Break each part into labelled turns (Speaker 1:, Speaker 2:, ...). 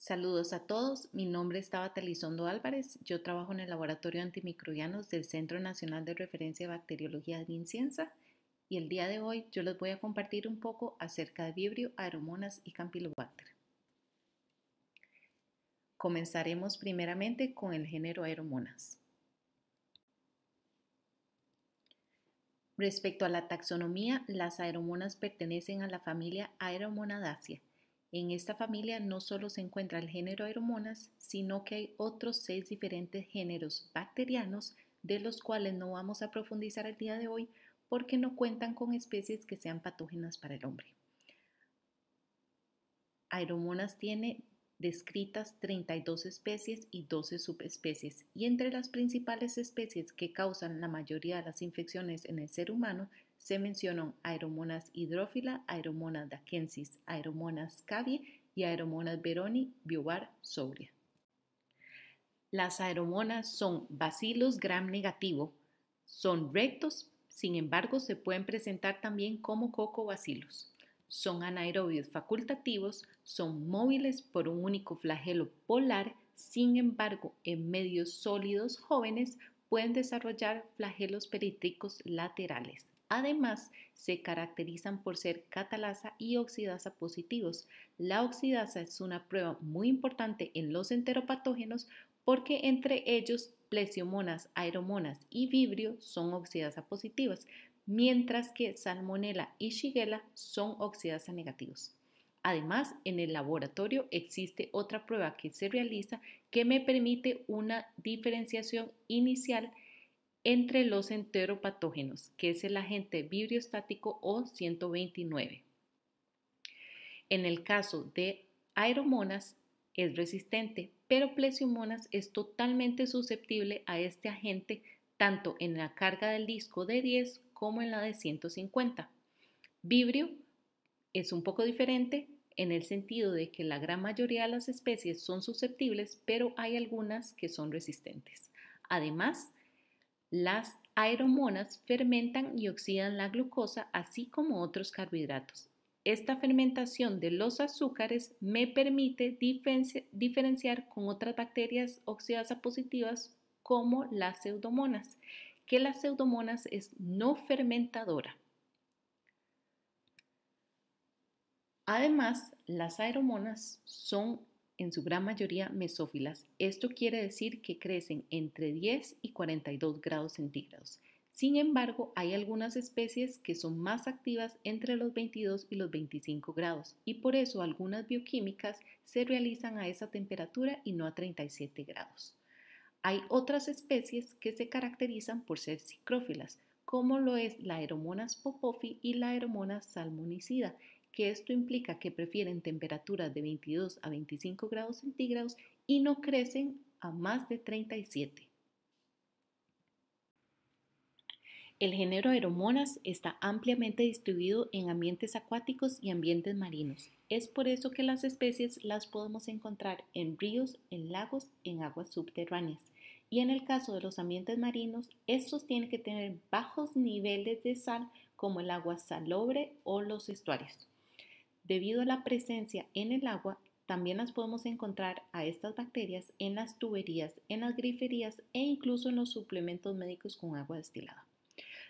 Speaker 1: Saludos a todos, mi nombre es Tabata Elizondo Álvarez, yo trabajo en el Laboratorio de Antimicrobianos del Centro Nacional de Referencia de Bacteriología de INCIENSA y el día de hoy yo les voy a compartir un poco acerca de Vibrio, Aeromonas y Campylobacter. Comenzaremos primeramente con el género Aeromonas. Respecto a la taxonomía, las aeromonas pertenecen a la familia Aeromonadaceae. En esta familia no solo se encuentra el género Aeromonas, sino que hay otros 6 diferentes géneros bacterianos de los cuales no vamos a profundizar el día de hoy porque no cuentan con especies que sean patógenas para el hombre. Aeromonas tiene descritas 32 especies y 12 subespecies, y entre las principales especies que causan la mayoría de las infecciones en el ser humano se mencionan Aeromonas hydrophila, Aeromonas dackensis, Aeromonas caviae y Aeromonas veroni biovar sourea. Las aeromonas son Bacillus gram negativo, son rectos, sin embargo se pueden presentar también como Coccobacillus. Son anaerobios facultativos, son móviles por un único flagelo polar, sin embargo, en medios sólidos jóvenes pueden desarrollar flagelos peritríticos laterales. Además, se caracterizan por ser catalasa y oxidasa positivos. La oxidasa es una prueba muy importante en los enteropatógenos porque entre ellos Plesiomonas, Aeromonas y Vibrio son oxidasa positivas, mientras que Salmonella y Shigella son oxidasa negativos. Además, en el laboratorio existe otra prueba que se realiza que me permite una diferenciación inicial entre los enteropatógenos, que es el agente vibriostático O129. En el caso de Aeromonas es resistente, pero Plesiomonas es totalmente susceptible a este agente tanto en la carga del disco de 10 como en la de 150. Vibrio es un poco diferente en el sentido de que la gran mayoría de las especies son susceptibles, pero hay algunas que son resistentes. Además, las aeromonas fermentan y oxidan la glucosa, así como otros carbohidratos. Esta fermentación de los azúcares me permite diferenciar con otras bacterias oxidasa positivas como las pseudomonas, que la pseudomonas es no fermentadora. Además, las aeromonas son en su gran mayoría mesófilas. Esto quiere decir que crecen entre 10 y 42 grados centígrados. Sin embargo, hay algunas especies que son más activas entre los 22 y los 25 grados y por eso algunas bioquímicas se realizan a esa temperatura y no a 37 grados. Hay otras especies que se caracterizan por ser psicrófilas, como lo es la Aeromonas popofi y la Aeromonas salmonicida, que esto implica que prefieren temperaturas de 22 a 25 grados centígrados y no crecen a más de 37. El género Aeromonas está ampliamente distribuido en ambientes acuáticos y ambientes marinos. Es por eso que las especies las podemos encontrar en ríos, en lagos, en aguas subterráneas. Y en el caso de los ambientes marinos, estos tienen que tener bajos niveles de sal como el agua salobre o los estuarios. Debido a la presencia en el agua, también las podemos encontrar a estas bacterias en las tuberías, en las griferías e incluso en los suplementos médicos con agua destilada.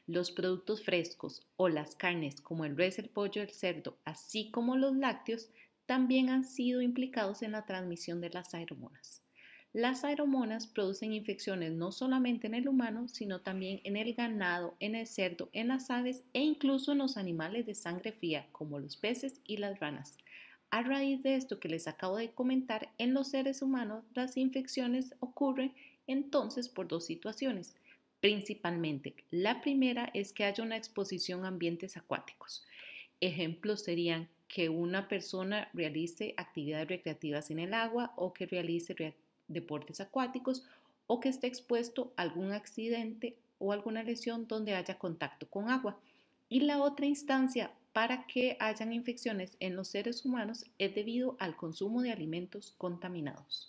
Speaker 1: Los productos frescos o las carnes como el res, el pollo, el cerdo, así como los lácteos, también han sido implicados en la transmisión de las aeromonas. Las aeromonas producen infecciones no solamente en el humano, sino también en el ganado, en el cerdo, en las aves e incluso en los animales de sangre fría como los peces y las ranas. A raíz de esto que les acabo de comentar, en los seres humanos las infecciones ocurren entonces por dos situaciones. Principalmente, la primera es que haya una exposición a ambientes acuáticos. Ejemplos serían que una persona realice actividades recreativas en el agua o que realice deportes acuáticos o que esté expuesto a algún accidente o alguna lesión donde haya contacto con agua. Y la otra instancia para que hayan infecciones en los seres humanos es debido al consumo de alimentos contaminados.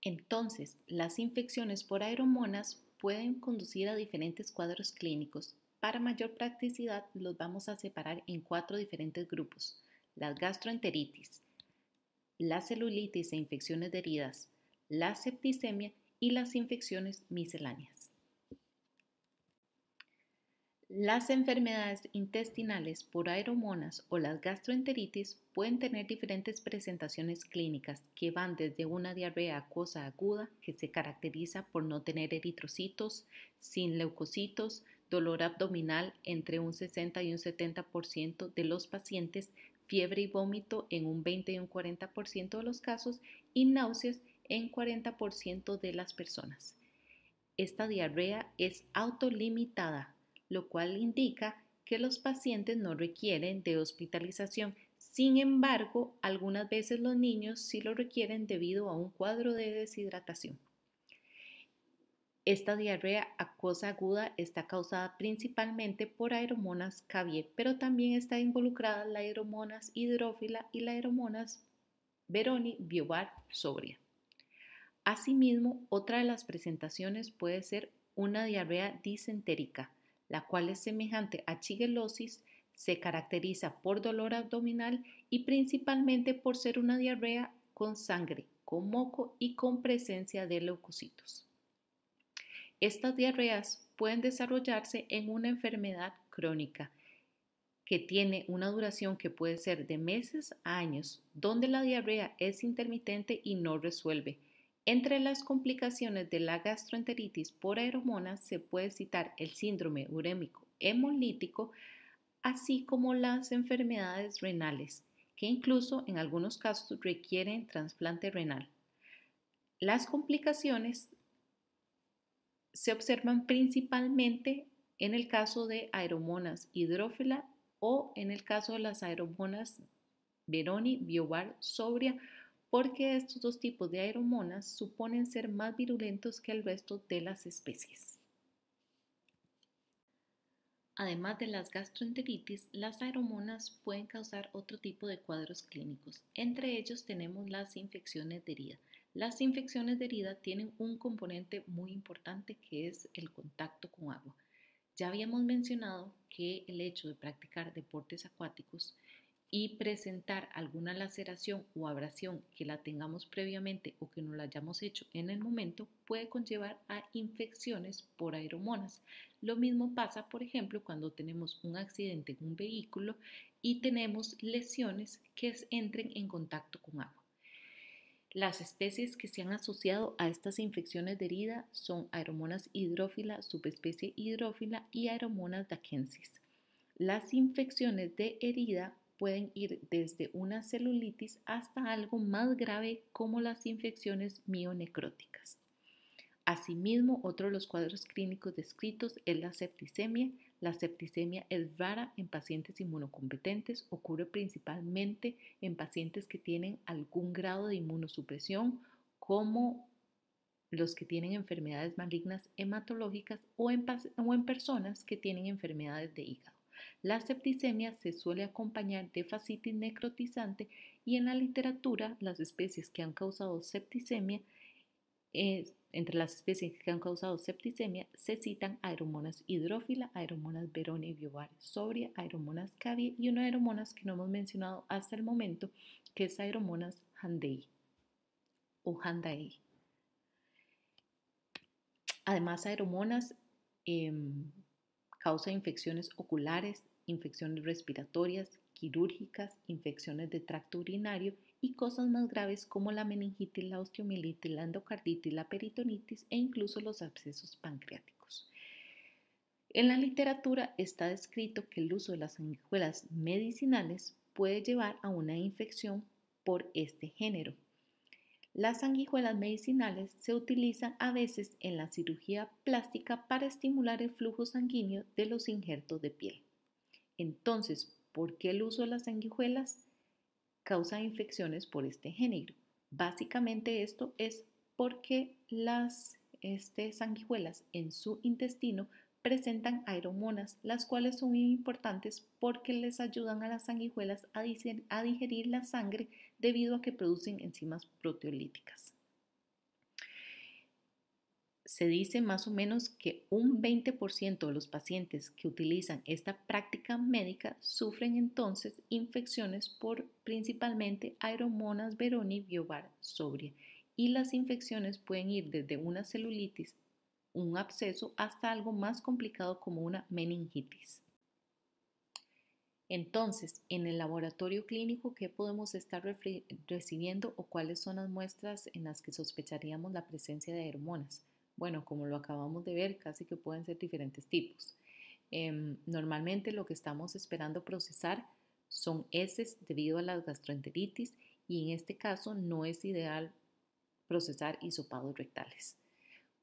Speaker 1: Entonces, las infecciones por aeromonas pueden conducir a diferentes cuadros clínicos. Para mayor practicidad, los vamos a separar en 4 diferentes grupos. Las gastroenteritis, la celulitis e infecciones de heridas, la septicemia y las infecciones misceláneas. Las enfermedades intestinales por aeromonas o las gastroenteritis pueden tener diferentes presentaciones clínicas que van desde una diarrea acuosa aguda que se caracteriza por no tener eritrocitos, sin leucocitos, dolor abdominal entre un 60 y un 70% de los pacientes, fiebre y vómito en un 20 y un 40% de los casos y náuseas en 40% de las personas. Esta diarrea es autolimitada, lo cual indica que los pacientes no requieren de hospitalización. Sin embargo, algunas veces los niños sí lo requieren debido a un cuadro de deshidratación. Esta diarrea acuosa aguda está causada principalmente por Aeromonas caviae, pero también está involucrada la Aeromonas hydrophila y la Aeromonas beroni biovar sobria. Asimismo, otra de las presentaciones puede ser una diarrea disentérica, la cual es semejante a shigellosis, se caracteriza por dolor abdominal y principalmente por ser una diarrea con sangre, con moco y con presencia de leucocitos. Estas diarreas pueden desarrollarse en una enfermedad crónica que tiene una duración que puede ser de meses a años, donde la diarrea es intermitente y no resuelve. Entre las complicaciones de la gastroenteritis por aeromonas se puede citar el síndrome urémico hemolítico, así como las enfermedades renales, que incluso en algunos casos requieren trasplante renal. Las complicaciones se observan principalmente en el caso de Aeromonas hydrophila o en el caso de las Aeromonas beroni biovar sobria, porque estos dos tipos de aeromonas suponen ser más virulentos que el resto de las especies. Además de las gastroenteritis, las aeromonas pueden causar otro tipo de cuadros clínicos. Entre ellos tenemos las infecciones de herida. Las infecciones de herida tienen un componente muy importante que es el contacto con agua. Ya habíamos mencionado que el hecho de practicar deportes acuáticos y presentar alguna laceración o abrasión que la tengamos previamente o que no la hayamos hecho en el momento puede conllevar a infecciones por aeromonas. Lo mismo pasa, por ejemplo, cuando tenemos un accidente en un vehículo y tenemos lesiones que entren en contacto con agua. Las especies que se han asociado a estas infecciones de herida son Aeromonas hydrophila, subespecie hydrophila y Aeromonas dackensis. Las infecciones de herida pueden ir desde una celulitis hasta algo más grave como las infecciones mionecróticas. Asimismo, otro de los cuadros clínicos descritos es la septicemia. La septicemia es rara en pacientes inmunocompetentes, ocurre principalmente en pacientes que tienen algún grado de inmunosupresión, como los que tienen enfermedades malignas hematológicas o en personas que tienen enfermedades de hígado. La septicemia se suele acompañar de fascitis necrotizante y en la literatura las especies que han causado septicemia entre las especies que han causado septicemia se citan Aeromonas hydrophila, Aeromonas beroni biovar sobria, Aeromonas caviae y una Aeromonas que no hemos mencionado hasta el momento, que es Aeromonas handei o handae. Además, Aeromonas causa infecciones oculares, infecciones respiratorias, quirúrgicas, infecciones de tracto urinario y cosas más graves como la meningitis, la osteomielitis, la endocarditis, la peritonitis e incluso los abscesos pancreáticos. En la literatura está descrito que el uso de las sanguijuelas medicinales puede llevar a una infección por este género. Las sanguijuelas medicinales se utilizan a veces en la cirugía plástica para estimular el flujo sanguíneo de los injertos de piel. Entonces, ¿por qué el uso de las sanguijuelas causa infecciones por este género? Básicamente esto es porque las sanguijuelas en su intestino presentan aeromonas, las cuales son muy importantes porque les ayudan a las sanguijuelas a digerir la sangre debido a que producen enzimas proteolíticas. Se dice más o menos que un 20% de los pacientes que utilizan esta práctica médica sufren entonces infecciones por principalmente Aeromonas veroni biovar sobria, y las infecciones pueden ir desde una celulitis, un absceso, hasta algo más complicado como una meningitis. Entonces, en el laboratorio clínico, ¿qué podemos estar recibiendo o cuáles son las muestras en las que sospecharíamos la presencia de aeromonas? Bueno, como lo acabamos de ver, casi que pueden ser diferentes tipos. Normalmente lo que estamos esperando procesar son heces debido a las gastroenteritis, y en este caso no es ideal procesar hisopados rectales.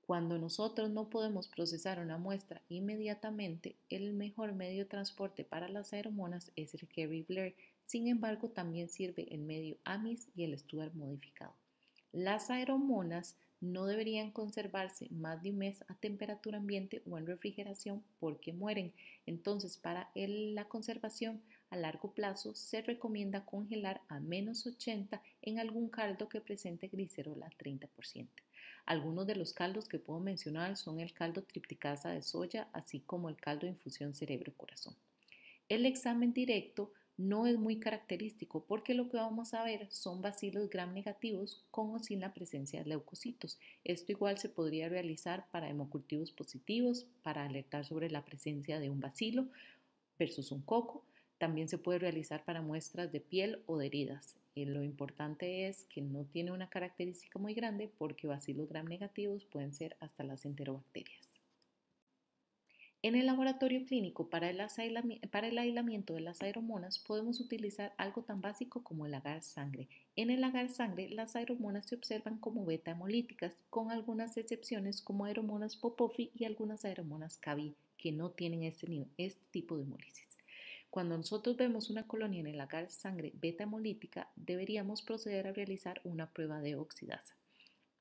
Speaker 1: Cuando nosotros no podemos procesar una muestra inmediatamente, el mejor medio de transporte para las aeromonas es el Kerry-Blair. Sin embargo, también sirve el medio AMIS y el Stuart modificado. Las aeromonas no deberían conservarse más de un mes a temperatura ambiente o en refrigeración porque mueren. Entonces, para la conservación a largo plazo se recomienda congelar a -80 en algún caldo que presente glicerola 30%. Algunos de los caldos que puedo mencionar son el caldo tripticasa de soya, así como el caldo de infusión cerebro-corazón. El examen directo no es muy característico porque lo que vamos a ver son bacilos gram negativos con o sin la presencia de leucocitos. Esto igual se podría realizar para hemocultivos positivos, para alertar sobre la presencia de un bacilo versus un coco. También se puede realizar para muestras de piel o de heridas. Lo importante es que no tiene una característica muy grande porque bacilos gram negativos pueden ser hasta las enterobacterias. En el laboratorio clínico para el aislamiento de las aeromonas podemos utilizar algo tan básico como el agar sangre. En el agar sangre las aeromonas se observan como beta hemolíticas, con algunas excepciones como aeromonas Popofi y algunas aeromonas Cavi que no tienen este tipo de hemólisis. Cuando nosotros vemos una colonia en el agar sangre beta hemolítica, deberíamos proceder a realizar una prueba de oxidasa.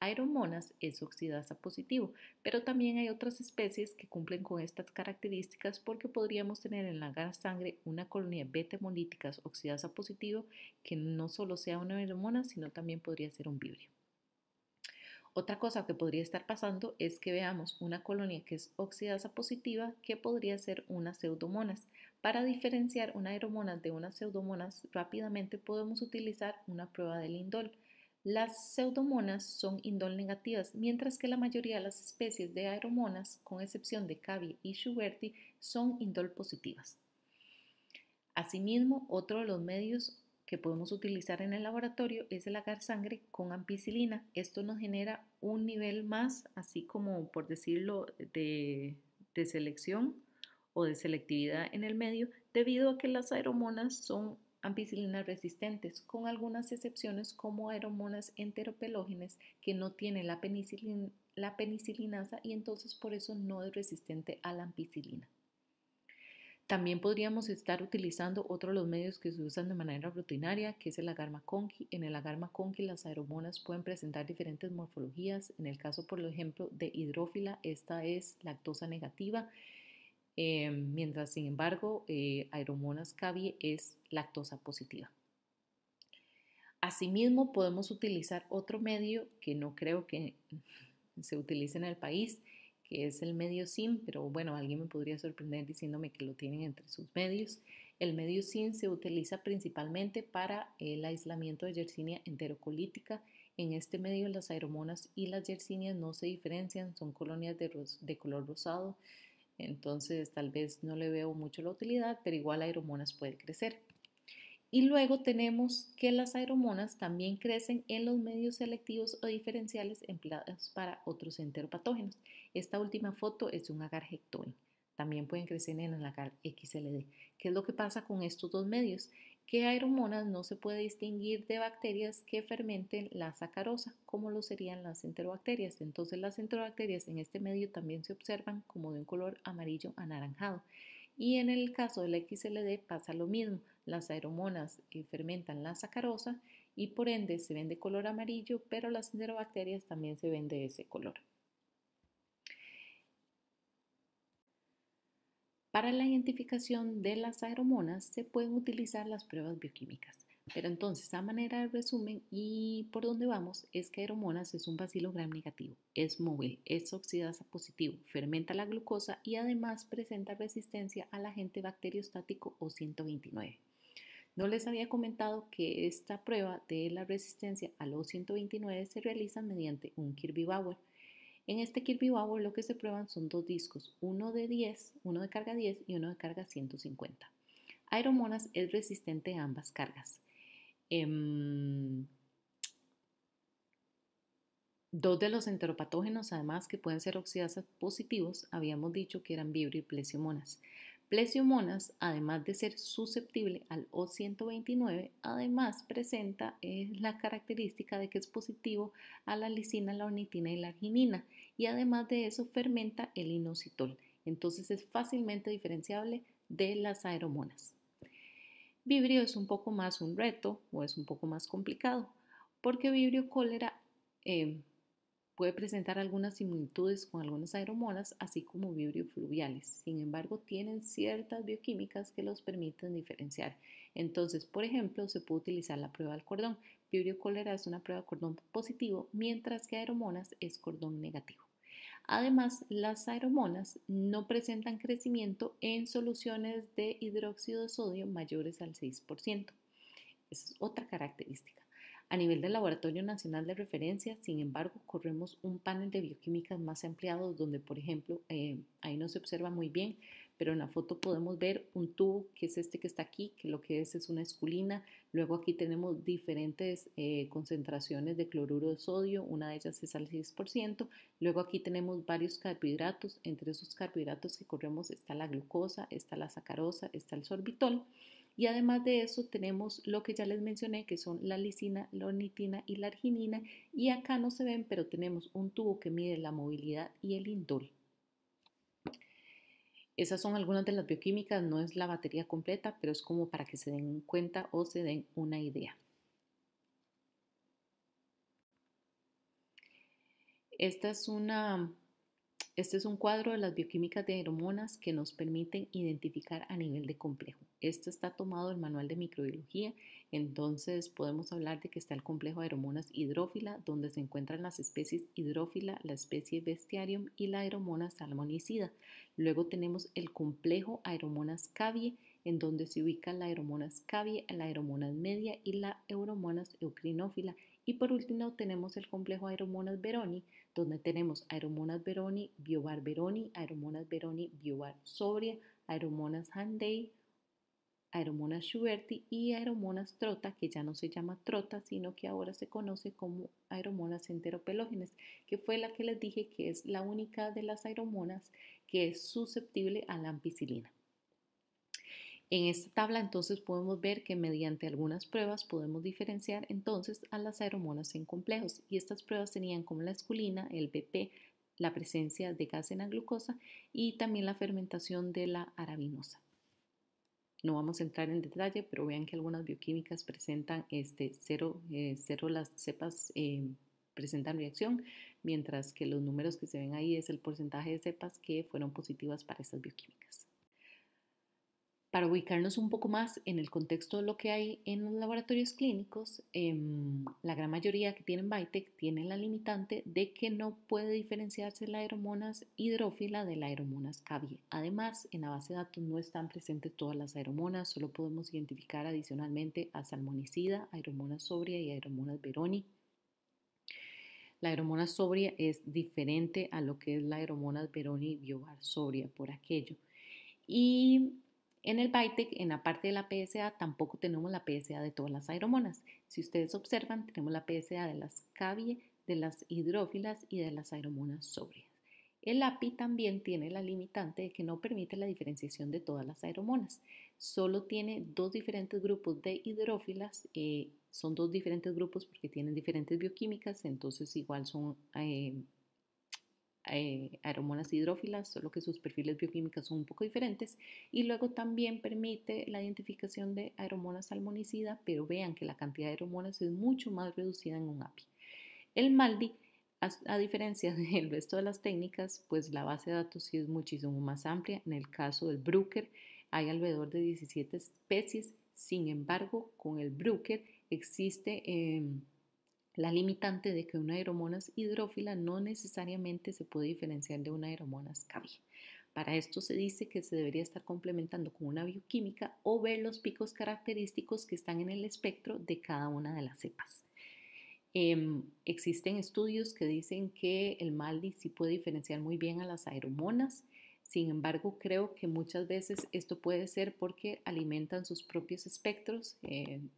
Speaker 1: Aeromonas es oxidasa positivo, pero también hay otras especies que cumplen con estas características porque podríamos tener en el agar sangre una colonia beta hemolíticas oxidasa positivo que no solo sea una aeromona, sino también podría ser un vibrio. Otra cosa que podría estar pasando es que veamos una colonia que es oxidasa positiva que podría ser una pseudomonas. Para diferenciar una aeromonas de una pseudomonas rápidamente podemos utilizar una prueba de lindol. Las pseudomonas son indol negativas, mientras que la mayoría de las especies de aeromonas, con excepción de Cavi y Schuberti, son indol positivas. Asimismo, otro de los medios que podemos utilizar en el laboratorio es el agar sangre con ampicilina. Esto nos genera un nivel más, así como por decirlo, de selección o de selectividad en el medio, debido a que las aeromonas son ampicilina resistentes, con algunas excepciones como aeromonas enteropelógenes que no tienen la penicilinasa y entonces por eso no es resistente a la ampicilina. También podríamos estar utilizando otro de los medios que se usan de manera rutinaria, que es el agar McConkey. En el agar McConkey las aeromonas pueden presentar diferentes morfologías. En el caso, por ejemplo, de hidrófila, esta es lactosa negativa, mientras, sin embargo, aeromonas Cavi es lactosa positiva. Asimismo, podemos utilizar otro medio que no creo que se utilice en el país, que es el medio SIM, pero bueno, alguien me podría sorprender diciéndome que lo tienen entre sus medios. El medio SIM se utiliza principalmente para el aislamiento de Yersinia enterocolítica. En este medio las aeromonas y las yersinias no se diferencian, son colonias de color rosado, entonces tal vez no le veo mucho la utilidad, pero igual aeromonas puede crecer. Y luego tenemos que las aeromonas también crecen en los medios selectivos o diferenciales empleados para otros enteropatógenos. Esta última foto es de un agar Hectoin. También pueden crecer en el agar XLD. ¿Qué es lo que pasa con estos dos medios? Que aeromonas no se puede distinguir de bacterias que fermenten la sacarosa, como lo serían las enterobacterias. Entonces las enterobacterias en este medio también se observan como de un color amarillo anaranjado. Y en el caso del XLD pasa lo mismo. Las aeromonas fermentan la sacarosa y por ende se ven de color amarillo, pero las enterobacterias también se ven de ese color. Para la identificación de las aeromonas se pueden utilizar las pruebas bioquímicas. Pero entonces, a manera de resumen y por donde vamos, es que Aeromonas es un bacilo gram negativo, es móvil, es oxidasa positivo, fermenta la glucosa y además presenta resistencia al agente bacteriostático O129. No les había comentado que esta prueba de la resistencia al O129 se realiza mediante un Kirby-Bauer. En este Kirby-Bauer lo que se prueban son dos discos, uno de 10, uno de carga 10 y uno de carga 150. Aeromonas es resistente a ambas cargas. Dos de los enteropatógenos, además, que pueden ser oxidasas positivos, habíamos dicho que eran Vibrio y Plesiomonas. Plesiomonas, además de ser susceptible al O129, además presenta la característica de que es positivo a la lisina, la ornitina y la arginina, y además de eso fermenta el inositol. Entonces es fácilmente diferenciable de las aeromonas. Vibrio es un poco más un reto o es un poco más complicado, porque Vibrio cólera puede presentar algunas similitudes con algunas aeromonas, así como vibrio fluviales. Sin embargo, tienen ciertas bioquímicas que los permiten diferenciar. Entonces, por ejemplo, se puede utilizar la prueba del cordón. Vibrio cólera es una prueba de cordón positivo, mientras que aeromonas es cordón negativo. Además, las aeromonas no presentan crecimiento en soluciones de hidróxido de sodio mayores al 6%. Esa es otra característica. A nivel del Laboratorio Nacional de Referencia, sin embargo, corremos un panel de bioquímicas más ampliado donde, por ejemplo, ahí no se observa muy bien, pero en la foto podemos ver un tubo que es este que está aquí, que lo que es una esculina. Luego aquí tenemos diferentes concentraciones de cloruro de sodio, una de ellas es al 6%. Luego aquí tenemos varios carbohidratos. Entre esos carbohidratos que corremos está la glucosa, está la sacarosa, está el sorbitol. Y además de eso tenemos lo que ya les mencioné, que son la lisina, la ornitina y la arginina. Y acá no se ven, pero tenemos un tubo que mide la movilidad y el indol. Esas son algunas de las bioquímicas, no es la batería completa, pero es como para que se den cuenta o se den una idea. Este es un cuadro de las bioquímicas de aeromonas que nos permiten identificar a nivel de complejo. Esto está tomado del manual de microbiología, entonces podemos hablar de que está el complejo de aeromonas hidrófila, donde se encuentran las especies hidrófila, la especie bestiarium y la aeromona salmonicida. Luego tenemos el complejo aeromonas cavie, en donde se ubica la aeromonas cavie, la aeromonas media y la aeromonas eucrinófila. Y por último tenemos el complejo aeromonas veroni, donde tenemos aeromonas veroni, biovar veroni, aeromonas veroni, biovar sobria, aeromonas handei, aeromonas schuberti y aeromonas trota, que ya no se llama trota, sino que ahora se conoce como aeromonas enteropelógenes, que fue la que les dije que es la única de las aeromonas que es susceptible a la ampicilina. En esta tabla entonces podemos ver que mediante algunas pruebas podemos diferenciar entonces a las aeromonas en complejos, y estas pruebas tenían como la esculina, el BP, la presencia de gas en la glucosa y también la fermentación de la arabinosa. No vamos a entrar en detalle, pero vean que algunas bioquímicas presentan cero las cepas presentan reacción, mientras que los números que se ven ahí es el porcentaje de cepas que fueron positivas para estas bioquímicas. Para ubicarnos un poco más en el contexto de lo que hay en los laboratorios clínicos, la gran mayoría que tienen Vitek tienen la limitante de que no puede diferenciarse la aeromonas hidrófila de la aeromonas cavie. Además, en la base de datos no están presentes todas las aeromonas, solo podemos identificar adicionalmente a salmonicida, aeromonas sobria y aeromonas veroni. La aeromonas sobria es diferente a lo que es la aeromonas veroni biovar sobria por aquello. Y en el Vitek, en la parte de la PSA, tampoco tenemos la PSA de todas las aeromonas. Si ustedes observan, tenemos la PSA de las cavie, de las hidrófilas y de las aeromonas sobrias. El API también tiene la limitante de que no permite la diferenciación de todas las aeromonas. Solo tiene dos diferentes grupos de hidrófilas. Son dos diferentes grupos porque tienen diferentes bioquímicas, entonces igual son aeromonas hidrófilas, solo que sus perfiles bioquímicos son un poco diferentes. Y luego también permite la identificación de aeromonas salmonicida, pero vean que la cantidad de aeromonas es mucho más reducida en un API. El MALDI, a diferencia del resto de las técnicas, pues la base de datos sí es muchísimo más amplia. En el caso del Bruker hay alrededor de 17 especies, Sin embargo, con el Bruker existe la limitante de que una aeromonas hidrófila no necesariamente se puede diferenciar de una aeromonas cavie. Para esto se dice que se debería estar complementando con una bioquímica o ver los picos característicos que están en el espectro de cada una de las cepas. Existen estudios que dicen que el MALDI sí puede diferenciar muy bien a las aeromonas. Sin embargo, creo que muchas veces esto puede ser porque alimentan sus propios espectros.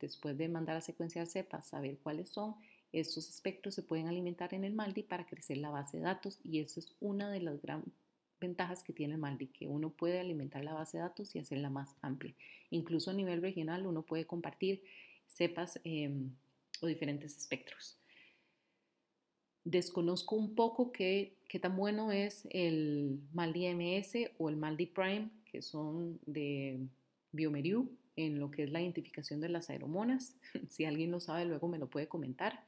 Speaker 1: Después de mandar a secuenciar cepas, saber cuáles son, estos espectros se pueden alimentar en el MALDI para crecer la base de datos, y eso es una de las grandes ventajas que tiene el MALDI, que uno puede alimentar la base de datos y hacerla más amplia. Incluso a nivel regional uno puede compartir cepas o diferentes espectros. Desconozco un poco qué tan bueno es el MALDI-MS o el MALDI-Prime, que son de bioMérieux, en lo que es la identificación de las aeromonas. Si alguien lo sabe, luego me lo puede comentar.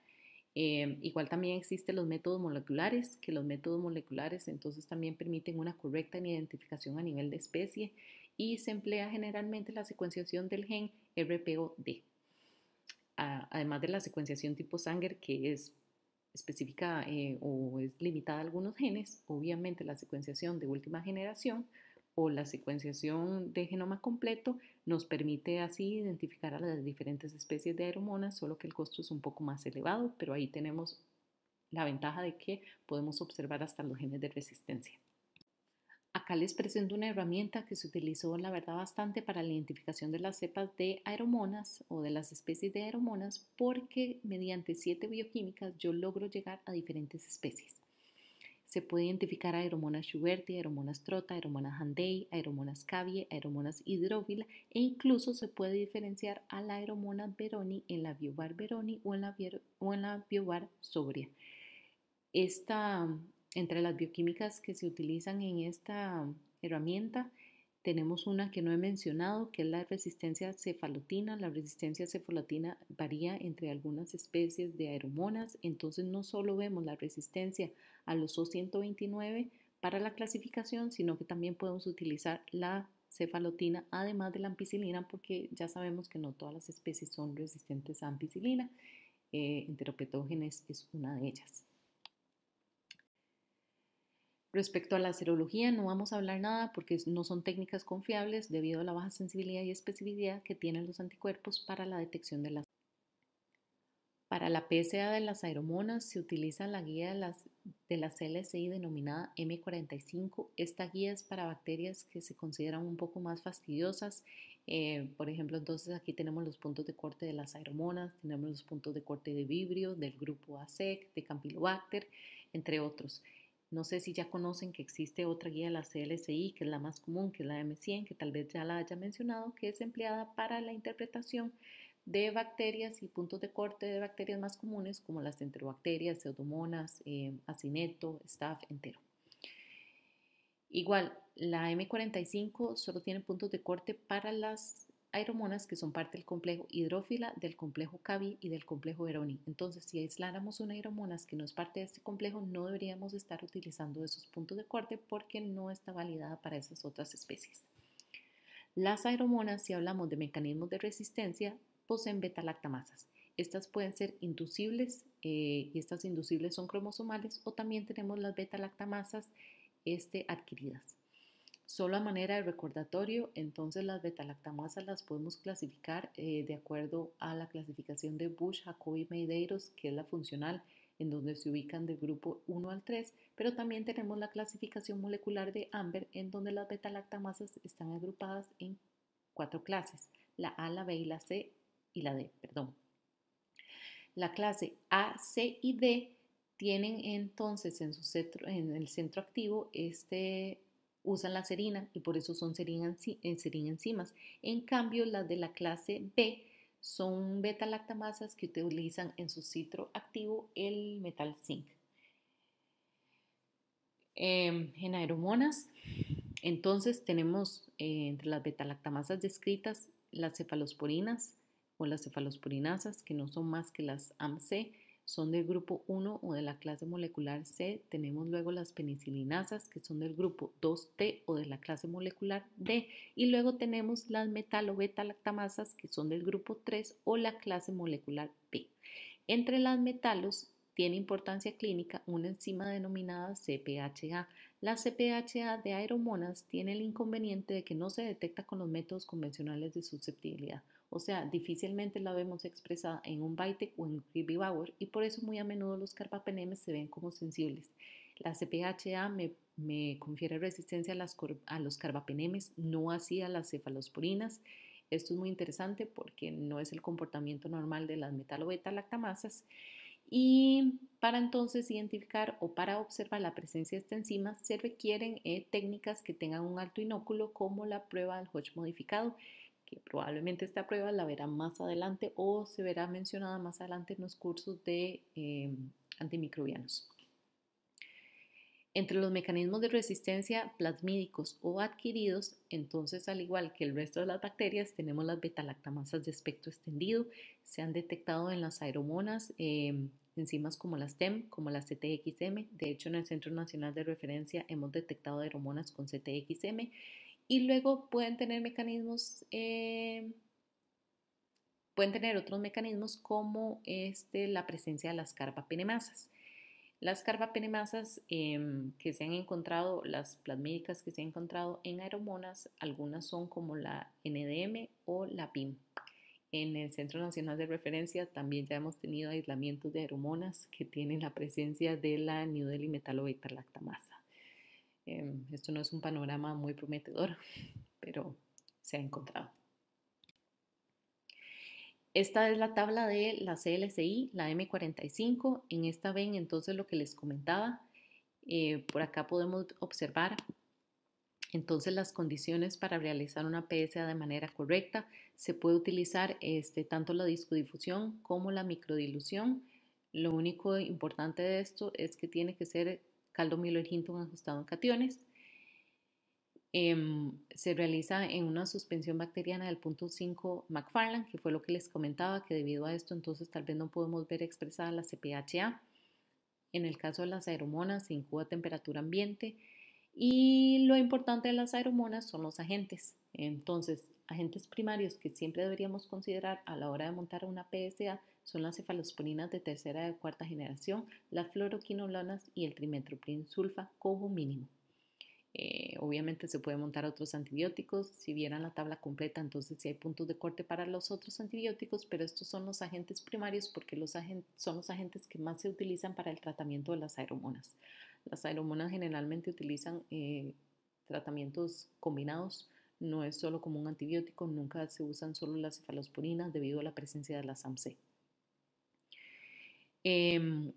Speaker 1: Igual también existen los métodos moleculares, que los métodos moleculares entonces también permiten una correcta identificación a nivel de especie, y se emplea generalmente la secuenciación del gen RPOD, además de la secuenciación tipo Sanger, que es específica o es limitada a algunos genes. Obviamente la secuenciación de última generación o la secuenciación de genoma completo nos permite así identificar a las diferentes especies de aeromonas, solo que el costo es un poco más elevado, pero ahí tenemos la ventaja de que podemos observar hasta los genes de resistencia. Acá les presento una herramienta que se utilizó, la verdad, bastante para la identificación de las cepas de aeromonas o de las especies de aeromonas, porque mediante 7 bioquímicas yo logro llegar a diferentes especies. Se puede identificar aeromonas Schuberti, aeromonas Trota, aeromonas Handei, aeromonas Cavie, aeromonas hidrófila, e incluso se puede diferenciar a la aeromona Beroni en la biobar Beroni o en la biobar sobria. Entre las bioquímicas que se utilizan en esta herramienta, tenemos una que no he mencionado, que es la resistencia cefalotina. La resistencia cefalotina varía entre algunas especies de aeromonas, entonces no solo vemos la resistencia a los O129 para la clasificación, sino que también podemos utilizar la cefalotina además de la ampicilina, porque ya sabemos que no todas las especies son resistentes a ampicilina. Enteropetógenes es una de ellas. Respecto a la serología, no vamos a hablar nada porque no son técnicas confiables debido a la baja sensibilidad y especificidad que tienen los anticuerpos para la detección de las. Para la PSA de las aeromonas se utiliza la guía de las LSI denominada M45. Esta guía es para bacterias que se consideran un poco más fastidiosas. Por ejemplo, entonces aquí tenemos los puntos de corte de las aeromonas, tenemos los puntos de corte de Vibrio, del grupo ASEC, de Campylobacter, entre otros. No sé si ya conocen que existe otra guía de la CLSI, que es la más común, que es la M100, que tal vez ya la haya mencionado, que es empleada para la interpretación de bacterias y puntos de corte de bacterias más comunes, como las enterobacterias, pseudomonas, acineto, staph, entero. Igual, la M45 solo tiene puntos de corte para las aeromonas que son parte del complejo hidrófila, del complejo Cavie y del complejo Beroni. Entonces, si aisláramos una aeromonas que no es parte de este complejo, no deberíamos estar utilizando esos puntos de corte porque no está validada para esas otras especies. Las aeromonas, si hablamos de mecanismos de resistencia, poseen beta-lactamasas. Estas pueden ser inducibles y estas inducibles son cromosomales, o también tenemos las beta-lactamasas adquiridas. Solo a manera de recordatorio, entonces las beta-lactamasas las podemos clasificar de acuerdo a la clasificación de Bush, Jacobi, Medeiros, que es la funcional, en donde se ubican del grupo 1 al 3, pero también tenemos la clasificación molecular de Amber, en donde las beta-lactamasas están agrupadas en 4 clases, la A, la B y la C y la D, perdón. La clase A, C y D tienen entonces en el centro activo usan la serina y por eso son serina-enzimas. En cambio, las de la clase B son beta-lactamasas que utilizan en su centro activo el metal zinc. En aeromonas, entonces tenemos entre las beta-lactamasas descritas las cefalosporinas o las cefalosporinasas, que no son más que las AMC, son del grupo 1 o de la clase molecular C. Tenemos luego las penicilinasas, que son del grupo 2T o de la clase molecular D. Y luego tenemos las metalo beta lactamasas, que son del grupo 3 o la clase molecular P. Entre las metalos tiene importancia clínica una enzima denominada CPHA. La CPHA de aeromonas tiene el inconveniente de que no se detecta con los métodos convencionales de susceptibilidad. O sea, difícilmente la vemos expresada en un BITEC o en Cribby-Bauer y por eso muy a menudo los carbapenemes se ven como sensibles. La CPHA me confiere resistencia a los carbapenemes, no así a las cefalosporinas. Esto es muy interesante porque no es el comportamiento normal de las metalo-beta lactamasas. Y para entonces identificar o para observar la presencia de esta enzima se requieren técnicas que tengan un alto inóculo como la prueba del Hodge modificado, que probablemente esta prueba la verán más adelante o se verá mencionada más adelante en los cursos de antimicrobianos. Entre los mecanismos de resistencia plasmídicos o adquiridos, entonces al igual que el resto de las bacterias, tenemos las beta-lactamasas de espectro extendido. Se han detectado en las aeromonas enzimas como las TEM, como las CTXM. De hecho, en el Centro Nacional de Referencia hemos detectado aeromonas con CTXM. Y luego pueden tener otros mecanismos como la presencia de las carbapenemasas. Las carbapenemasas que se han encontrado, las plasmídicas que se han encontrado en aeromonas, algunas son como la NDM o la PIM. En el Centro Nacional de Referencia también ya hemos tenido aislamientos de aeromonas que tienen la presencia de la New Delhi metalo-beta-lactamasa. Esto no es un panorama muy prometedor, pero se ha encontrado. Esta es la tabla de la CLCI, la M45. En esta ven entonces lo que les comentaba. Por acá podemos observar entonces las condiciones para realizar una PSA de manera correcta. Se puede utilizar tanto la discodifusión como la microdilución. Lo único importante de esto es que tiene que ser caldo Miller Hinton ajustado en cationes. Se realiza en una suspensión bacteriana del punto 5 McFarland, que fue lo que les comentaba, que debido a esto entonces tal vez no podemos ver expresada la CPHA. En el caso de las aeromonas se incuba a temperatura ambiente y lo importante de las aeromonas son los agentes. Entonces, agentes primarios que siempre deberíamos considerar a la hora de montar una PSA son las cefalosporinas de tercera y cuarta generación, las fluoroquinolonas y el trimetoprim sulfa como mínimo. Obviamente se puede montar otros antibióticos. Si vieran la tabla completa, entonces sí hay puntos de corte para los otros antibióticos, pero estos son los agentes primarios porque son los agentes que más se utilizan para el tratamiento de las aeromonas. Las aeromonas generalmente utilizan tratamientos combinados, no es solo como un antibiótico, nunca se usan solo las cefalosporinas debido a la presencia de la SAMC.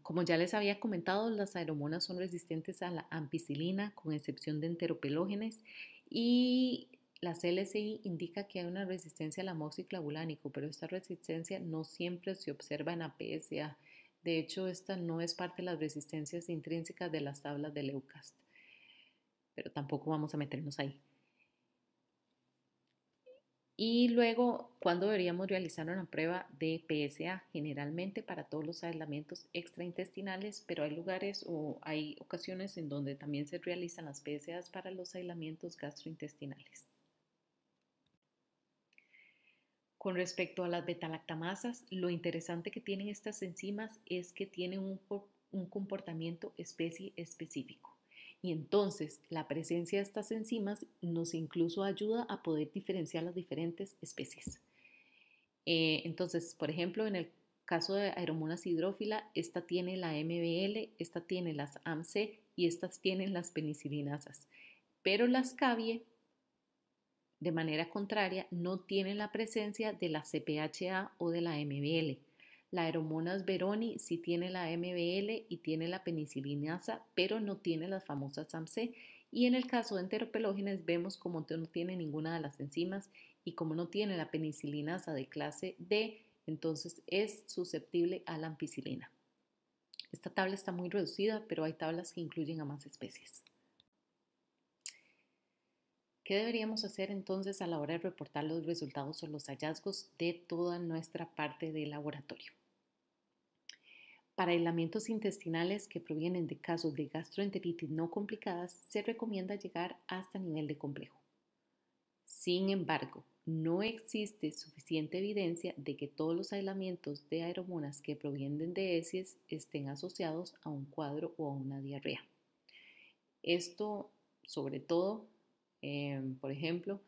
Speaker 1: Como ya les había comentado, las aeromonas son resistentes a la ampicilina, con excepción de enteropelógenes, y la CLCI indica que hay una resistencia al amoxiclavulánico, pero esta resistencia no siempre se observa en la PSA. De hecho, esta no es parte de las resistencias intrínsecas de las tablas de Leucast, pero tampoco vamos a meternos ahí. Y luego, ¿cuándo deberíamos realizar una prueba de PSA? Generalmente para todos los aislamientos extraintestinales, pero hay lugares o hay ocasiones en donde también se realizan las PSAs para los aislamientos gastrointestinales. Con respecto a las beta-lactamasas, lo interesante que tienen estas enzimas es que tienen un comportamiento especie específico. Y entonces la presencia de estas enzimas nos incluso ayuda a poder diferenciar las diferentes especies. Entonces, por ejemplo, en el caso de Aeromonas hidrófila, esta tiene la MBL, esta tiene las AMC y estas tienen las penicilinasas. Pero las Cavie, de manera contraria, no tienen la presencia de la CPHA o de la MBL. La Aeromonas veroni sí tiene la MBL y tiene la penicilinasa, pero no tiene las famosas AMC. Y en el caso de enteropelógenes vemos como no tiene ninguna de las enzimas y como no tiene la penicilinasa de clase D, entonces es susceptible a la ampicilina. Esta tabla está muy reducida, pero hay tablas que incluyen a más especies. ¿Qué deberíamos hacer entonces a la hora de reportar los resultados o los hallazgos de toda nuestra parte del laboratorio? Para aislamientos intestinales que provienen de casos de gastroenteritis no complicadas, se recomienda llegar hasta nivel de complejo. Sin embargo, no existe suficiente evidencia de que todos los aislamientos de aeromonas que provienen de heces estén asociados a un cuadro o a una diarrea. Esto, sobre todo, por ejemplo,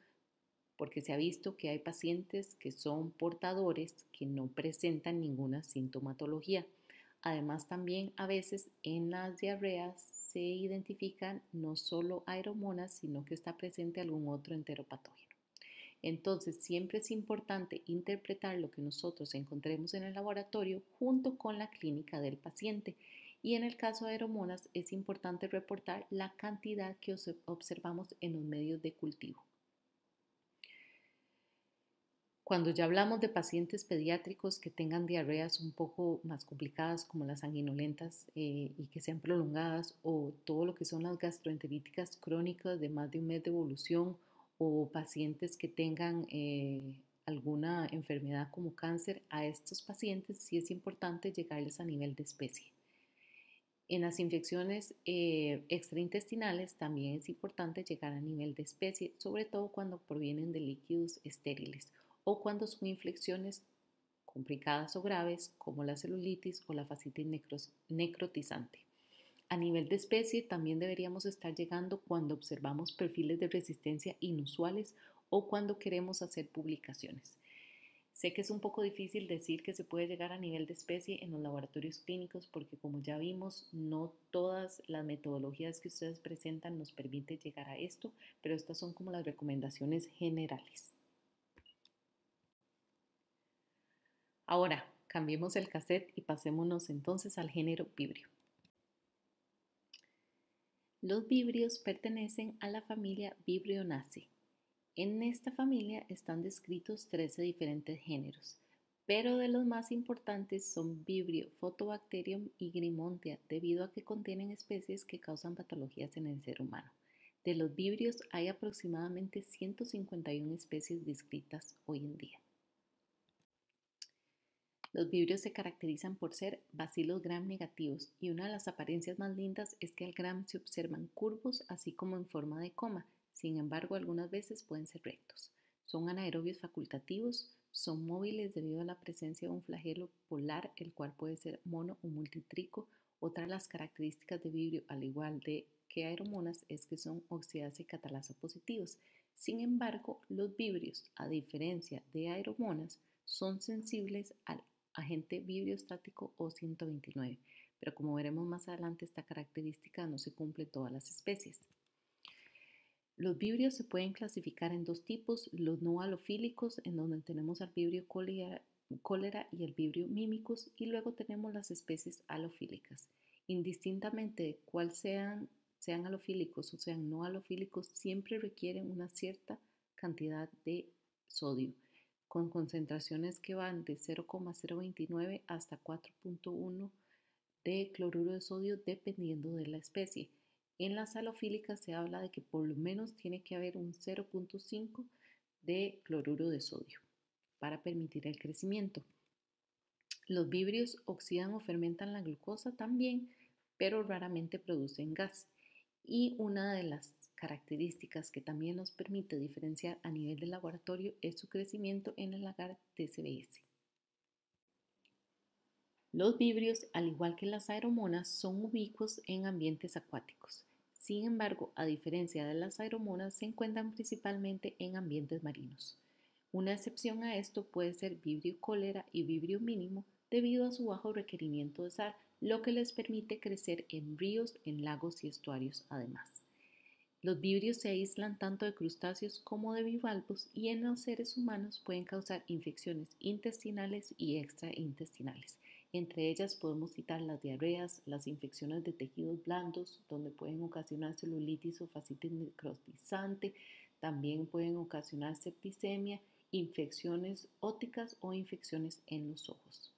Speaker 1: porque se ha visto que hay pacientes que son portadores que no presentan ninguna sintomatología. Además, también a veces en las diarreas se identifican no solo aeromonas, sino que está presente algún otro enteropatógeno. Entonces, siempre es importante interpretar lo que nosotros encontremos en el laboratorio junto con la clínica del paciente. Y en el caso de aeromonas es importante reportar la cantidad que observamos en los medios de cultivo. Cuando ya hablamos de pacientes pediátricos que tengan diarreas un poco más complicadas como las sanguinolentas y que sean prolongadas o todo lo que son las gastroenteríticas crónicas de más de un mes de evolución o pacientes que tengan alguna enfermedad como cáncer, a estos pacientes sí es importante llegarles a nivel de especie. En las infecciones extraintestinales también es importante llegar a nivel de especie, sobre todo cuando provienen de líquidos estériles o cuando son infecciones complicadas o graves como la celulitis o la fascitis necrotizante. A nivel de especie también deberíamos estar llegando cuando observamos perfiles de resistencia inusuales o cuando queremos hacer publicaciones. Sé que es un poco difícil decir que se puede llegar a nivel de especie en los laboratorios clínicos porque, como ya vimos, no todas las metodologías que ustedes presentan nos permiten llegar a esto, pero estas son como las recomendaciones generales. Ahora, cambiemos el cassette y pasémonos entonces al género vibrio. Los vibrios pertenecen a la familia Vibrionaceae. En esta familia están descritos 13 diferentes géneros, pero de los más importantes son Vibrio, Photobacterium y Grimontia, debido a que contienen especies que causan patologías en el ser humano. De los vibrios hay aproximadamente 151 especies descritas hoy en día. Los vibrios se caracterizan por ser bacilos gram negativos y una de las apariencias más lindas es que al gram se observan curvos así como en forma de coma. Sin embargo, algunas veces pueden ser rectos. Son anaerobios facultativos, son móviles debido a la presencia de un flagelo polar, el cual puede ser mono o multitrico. Otra de las características de vibrio, al igual que aeromonas, es que son oxidasa y catalasa positivos. Sin embargo, los vibrios, a diferencia de aeromonas, son sensibles al agente vibriostático O129, pero como veremos más adelante, esta característica no se cumple en todas las especies. Los vibrios se pueden clasificar en dos tipos: los no halofílicos, en donde tenemos al vibrio cólera y el vibrio mimicus, y luego tenemos las especies halofílicas. Indistintamente de cuál sean halofílicos o sean no halofílicos, siempre requieren una cierta cantidad de sodio, con concentraciones que van de 0,029 hasta 4,1 de cloruro de sodio dependiendo de la especie. En las halofílicas se habla de que por lo menos tiene que haber un 0,5 de cloruro de sodio para permitir el crecimiento. Los vibrios oxidan o fermentan la glucosa también, pero raramente producen gas. Y una de las características que también nos permite diferenciar a nivel de laboratorio es su crecimiento en el agar TCBS. Los vibrios, al igual que las aeromonas, son ubicuos en ambientes acuáticos. Sin embargo, a diferencia de las aeromonas, se encuentran principalmente en ambientes marinos. Una excepción a esto puede ser vibrio cólera y vibrio mínimo debido a su bajo requerimiento de sal, lo que les permite crecer en ríos, en lagos y estuarios además. Los vibrios se aíslan tanto de crustáceos como de bivalvos y en los seres humanos pueden causar infecciones intestinales y extraintestinales. Entre ellas podemos citar las diarreas, las infecciones de tejidos blandos, donde pueden ocasionar celulitis o fascitis necrotizante, también pueden ocasionar septicemia, infecciones ópticas o infecciones en los ojos.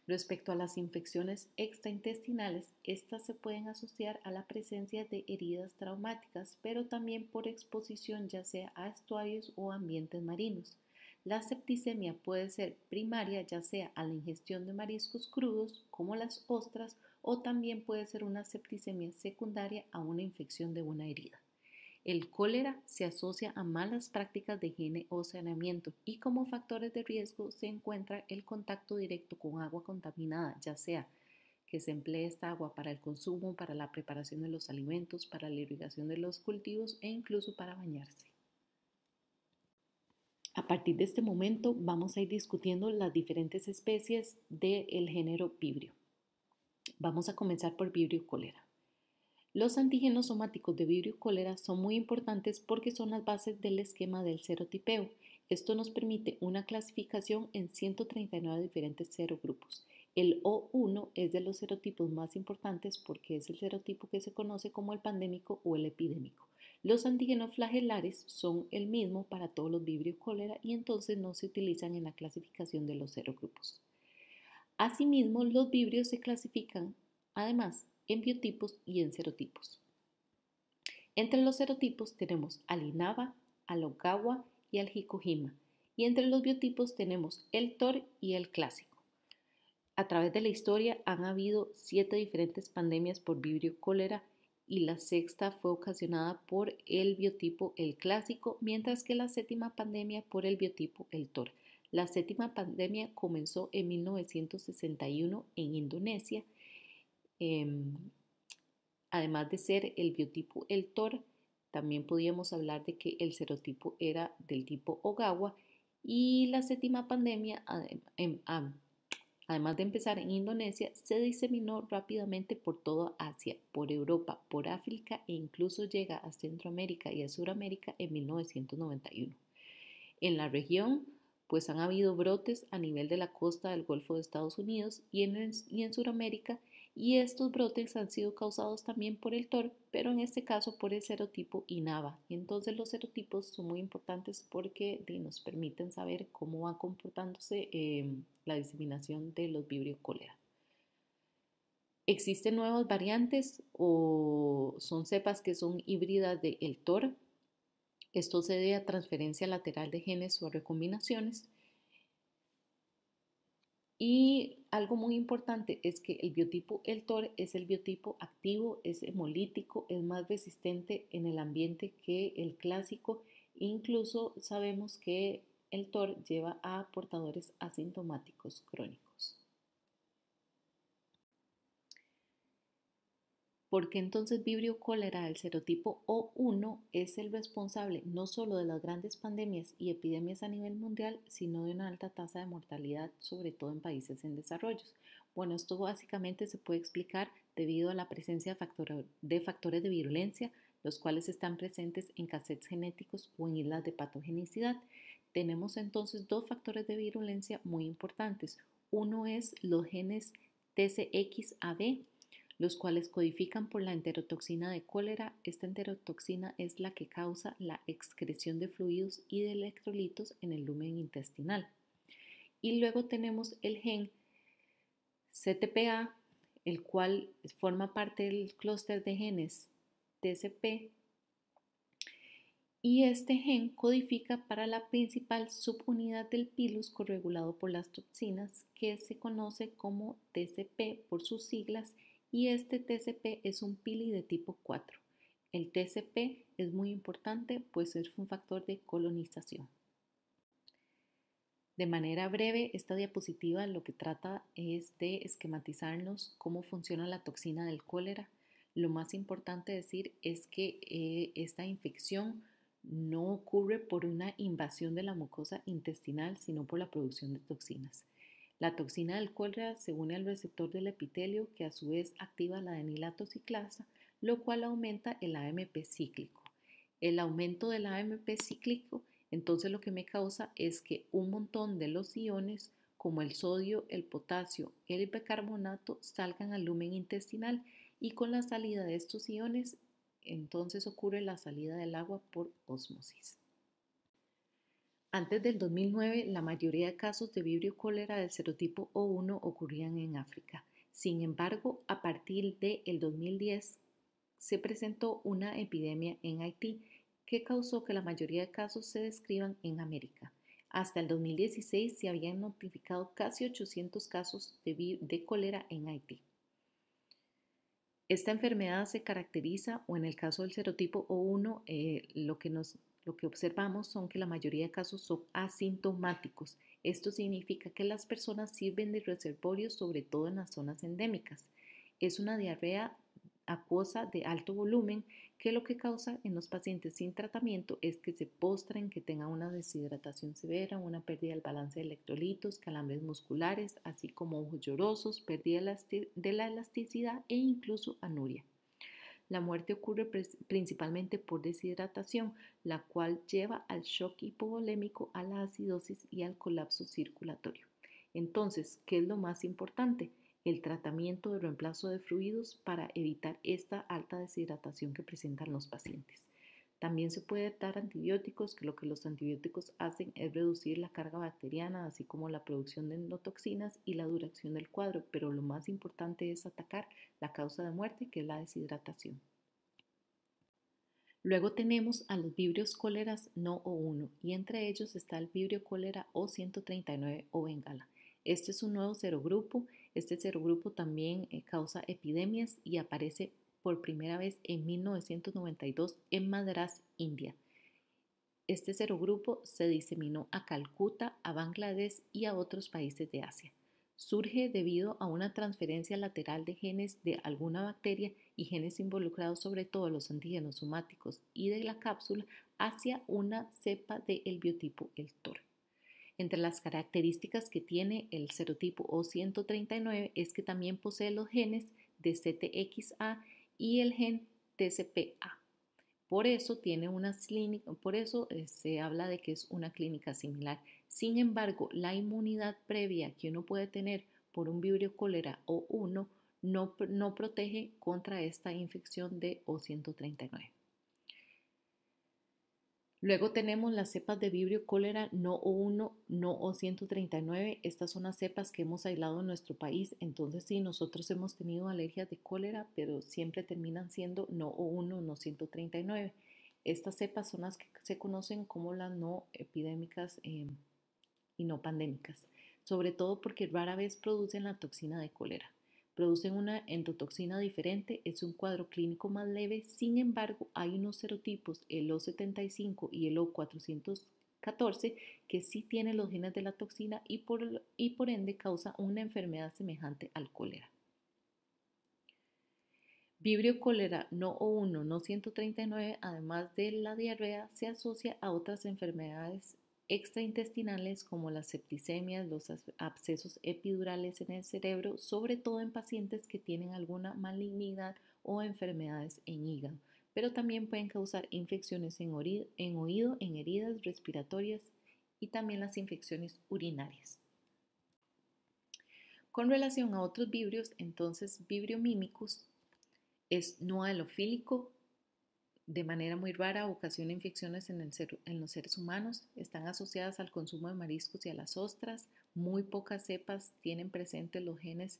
Speaker 1: Respecto a las infecciones extraintestinales, estas se pueden asociar a la presencia de heridas traumáticas, pero también por exposición ya sea a estuarios o ambientes marinos. La septicemia puede ser primaria, ya sea a la ingestión de mariscos crudos, como las ostras, o también puede ser una septicemia secundaria a una infección de una herida. El cólera se asocia a malas prácticas de higiene o saneamiento y como factores de riesgo se encuentra el contacto directo con agua contaminada, ya sea que se emplee esta agua para el consumo, para la preparación de los alimentos, para la irrigación de los cultivos e incluso para bañarse. A partir de este momento vamos a ir discutiendo las diferentes especies del género Vibrio. Vamos a comenzar por Vibrio cólera. Los antígenos somáticos de Vibrio cólera son muy importantes porque son las bases del esquema del serotipeo. Esto nos permite una clasificación en 139 diferentes serogrupos. El O1 es de los serotipos más importantes porque es el serotipo que se conoce como el pandémico o el epidémico. Los antígenos flagelares son el mismo para todos los Vibrio cólera y entonces no se utilizan en la clasificación de los serogrupos. Asimismo, los vibrios se clasifican además en biotipos y en serotipos. Entre los serotipos tenemos al Inaba, al Ogawa y al Hikojima, y entre los biotipos tenemos el TOR y el clásico. A través de la historia han habido 7 diferentes pandemias por vibrio cólera y la sexta fue ocasionada por el biotipo el clásico, mientras que la séptima pandemia por el biotipo el TOR. La séptima pandemia comenzó en 1961 en Indonesia. Además de ser el biotipo el TOR, también podíamos hablar de que el serotipo era del tipo Ogawa y la séptima pandemia, además de empezar en Indonesia, se diseminó rápidamente por toda Asia, por Europa, por África e incluso llega a Centroamérica y a Sudamérica en 1991. En la región, pues han habido brotes a nivel de la costa del Golfo de Estados Unidos y en Sudamérica, y estos brotes han sido causados también por el TOR, pero en este caso por el serotipo INAVA. Entonces los serotipos son muy importantes porque nos permiten saber cómo va comportándose la diseminación de los vibrio cólera. Existen nuevas variantes o son cepas que son híbridas del TOR. Esto se debe a transferencia lateral de genes o a recombinaciones. Y algo muy importante es que el biotipo el TOR es el biotipo activo, es hemolítico, es más resistente en el ambiente que el clásico. Incluso sabemos que el TOR lleva a portadores asintomáticos crónicos. Porque entonces vibrio cólera del serotipo O1 es el responsable no solo de las grandes pandemias y epidemias a nivel mundial, sino de una alta tasa de mortalidad, sobre todo en países en desarrollo. Bueno, esto básicamente se puede explicar debido a la presencia de factores de virulencia, los cuales están presentes en cassettes genéticos o en islas de patogenicidad. Tenemos entonces 2 factores de virulencia muy importantes. Uno es los genes TCXAB, los cuales codifican por la enterotoxina de cólera. Esta enterotoxina es la que causa la excreción de fluidos y de electrolitos en el lumen intestinal. Y luego tenemos el gen CTPA, el cual forma parte del clúster de genes TCP, y este gen codifica para la principal subunidad del pilus corregulado por las toxinas, que se conoce como TCP por sus siglas, y este TCP es un pili de tipo 4. El TCP es muy importante pues es un factor de colonización. De manera breve, esta diapositiva lo que trata es de esquematizarnos cómo funciona la toxina del cólera. Lo más importante decir es que esta infección no ocurre por una invasión de la mucosa intestinal, sino por la producción de toxinas. La toxina del cólera se une al receptor del epitelio, que a su vez activa la adenilato ciclasa, lo cual aumenta el AMP cíclico. El aumento del AMP cíclico, entonces lo que me causa es que un montón de los iones, como el sodio, el potasio, el bicarbonato, salgan al lumen intestinal, y con la salida de estos iones, entonces ocurre la salida del agua por ósmosis. Antes del 2009, la mayoría de casos de vibrio cólera del serotipo O1 ocurrían en África. Sin embargo, a partir del 2010 se presentó una epidemia en Haití que causó que la mayoría de casos se describan en América. Hasta el 2016 se habían notificado casi 800 casos de cólera en Haití. Esta enfermedad se caracteriza, o en el caso del serotipo O1, lo que observamos son que la mayoría de casos son asintomáticos. Esto significa que las personas sirven de reservorio, sobre todo en las zonas endémicas. Es una diarrea acuosa de alto volumen que lo que causa en los pacientes sin tratamiento es que se postren, que tengan una deshidratación severa, una pérdida del balance de electrolitos, calambres musculares, así como ojos llorosos, pérdida de la elasticidad e incluso anuria. La muerte ocurre principalmente por deshidratación, la cual lleva al shock hipovolémico, a la acidosis y al colapso circulatorio. Entonces, ¿qué es lo más importante? El tratamiento de reemplazo de fluidos para evitar esta alta deshidratación que presentan los pacientes. También se puede dar antibióticos, que lo que los antibióticos hacen es reducir la carga bacteriana, así como la producción de endotoxinas y la duración del cuadro, pero lo más importante es atacar la causa de muerte, que es la deshidratación. Luego tenemos a los vibrios cóleras no O1 y entre ellos está el vibrio cólera O139 o bengala. Este es un nuevo serogrupo. Este serogrupo también causa epidemias y aparece por primera vez en 1992 en Madrás, India. Este serogrupo se diseminó a Calcuta, a Bangladesh y a otros países de Asia. Surge debido a una transferencia lateral de genes de alguna bacteria y genes involucrados sobre todo los antígenos somáticos y de la cápsula hacia una cepa del biotipo el TOR. Entre las características que tiene el serotipo O139 es que también posee los genes de CTXA y el gen TCPA. Por eso se habla de que es una clínica similar. Sin embargo, la inmunidad previa que uno puede tener por un vibrio cólera O1 no protege contra esta infección de O139. Luego tenemos las cepas de vibrio cólera no O1, no O139. Estas son las cepas que hemos aislado en nuestro país. Entonces sí, nosotros hemos tenido alergias de cólera, pero siempre terminan siendo no O1, no 139. Estas cepas son las que se conocen como las no epidémicas y no pandémicas, sobre todo porque rara vez producen la toxina de cólera. Producen una endotoxina diferente, es un cuadro clínico más leve. Sin embargo, hay unos serotipos, el O75 y el O414, que sí tienen los genes de la toxina y por ende causa una enfermedad semejante al cólera. Vibrio cólera no O1, no 139, además de la diarrea, se asocia a otras enfermedades extraintestinales como las septicemias, los abscesos epidurales en el cerebro, sobre todo en pacientes que tienen alguna malignidad o enfermedades en hígado, pero también pueden causar infecciones en oído, en heridas respiratorias y también las infecciones urinarias. Con relación a otros vibrios, entonces vibrio mimicus es no halofílico, de manera muy rara ocasiona infecciones en los seres humanos, están asociadas al consumo de mariscos y a las ostras. Muy pocas cepas tienen presentes los genes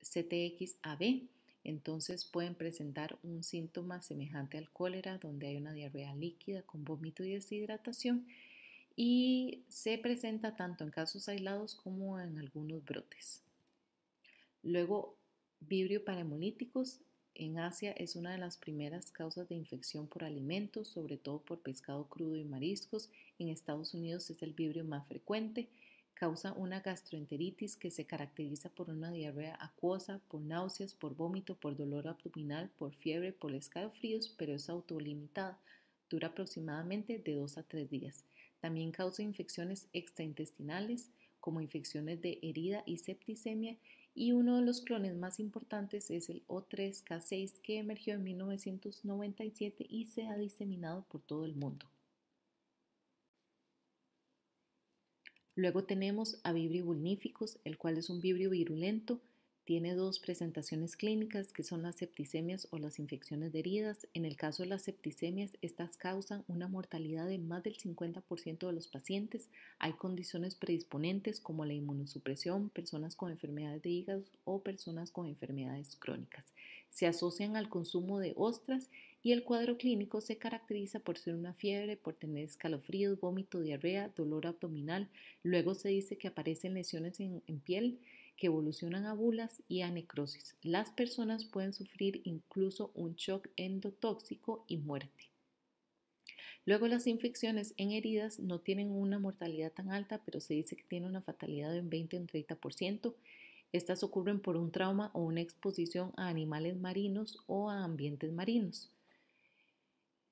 Speaker 1: CTXAB, entonces pueden presentar un síntoma semejante al cólera, donde hay una diarrea líquida con vómito y deshidratación, y se presenta tanto en casos aislados como en algunos brotes. Luego, vibrio parahemolíticos. En Asia es una de las primeras causas de infección por alimentos, sobre todo por pescado crudo y mariscos. En Estados Unidos es el vibrio más frecuente. Causa una gastroenteritis que se caracteriza por una diarrea acuosa, por náuseas, por vómito, por dolor abdominal, por fiebre, por escalofríos, pero es autolimitada. Dura aproximadamente de 2 a 3 días. También causa infecciones extraintestinales como infecciones de herida y septicemia. Y uno de los clones más importantes es el O3K6, que emergió en 1997 y se ha diseminado por todo el mundo. Luego tenemos a vibrio vulníficus, el cual es un vibrio virulento. Tiene dos presentaciones clínicas, que son las septicemias o las infecciones de heridas. En el caso de las septicemias, estas causan una mortalidad de más del 50% de los pacientes. Hay condiciones predisponentes como la inmunosupresión, personas con enfermedades de hígado o personas con enfermedades crónicas. Se asocian al consumo de ostras y el cuadro clínico se caracteriza por ser una fiebre, por tener escalofríos, vómito, diarrea, dolor abdominal. Luego se dice que aparecen lesiones en piel que evolucionan a bulas y a necrosis. Las personas pueden sufrir incluso un shock endotóxico y muerte. Luego, las infecciones en heridas no tienen una mortalidad tan alta, pero se dice que tiene una fatalidad de un 20 o un 30%. Estas ocurren por un trauma o una exposición a animales marinos o a ambientes marinos.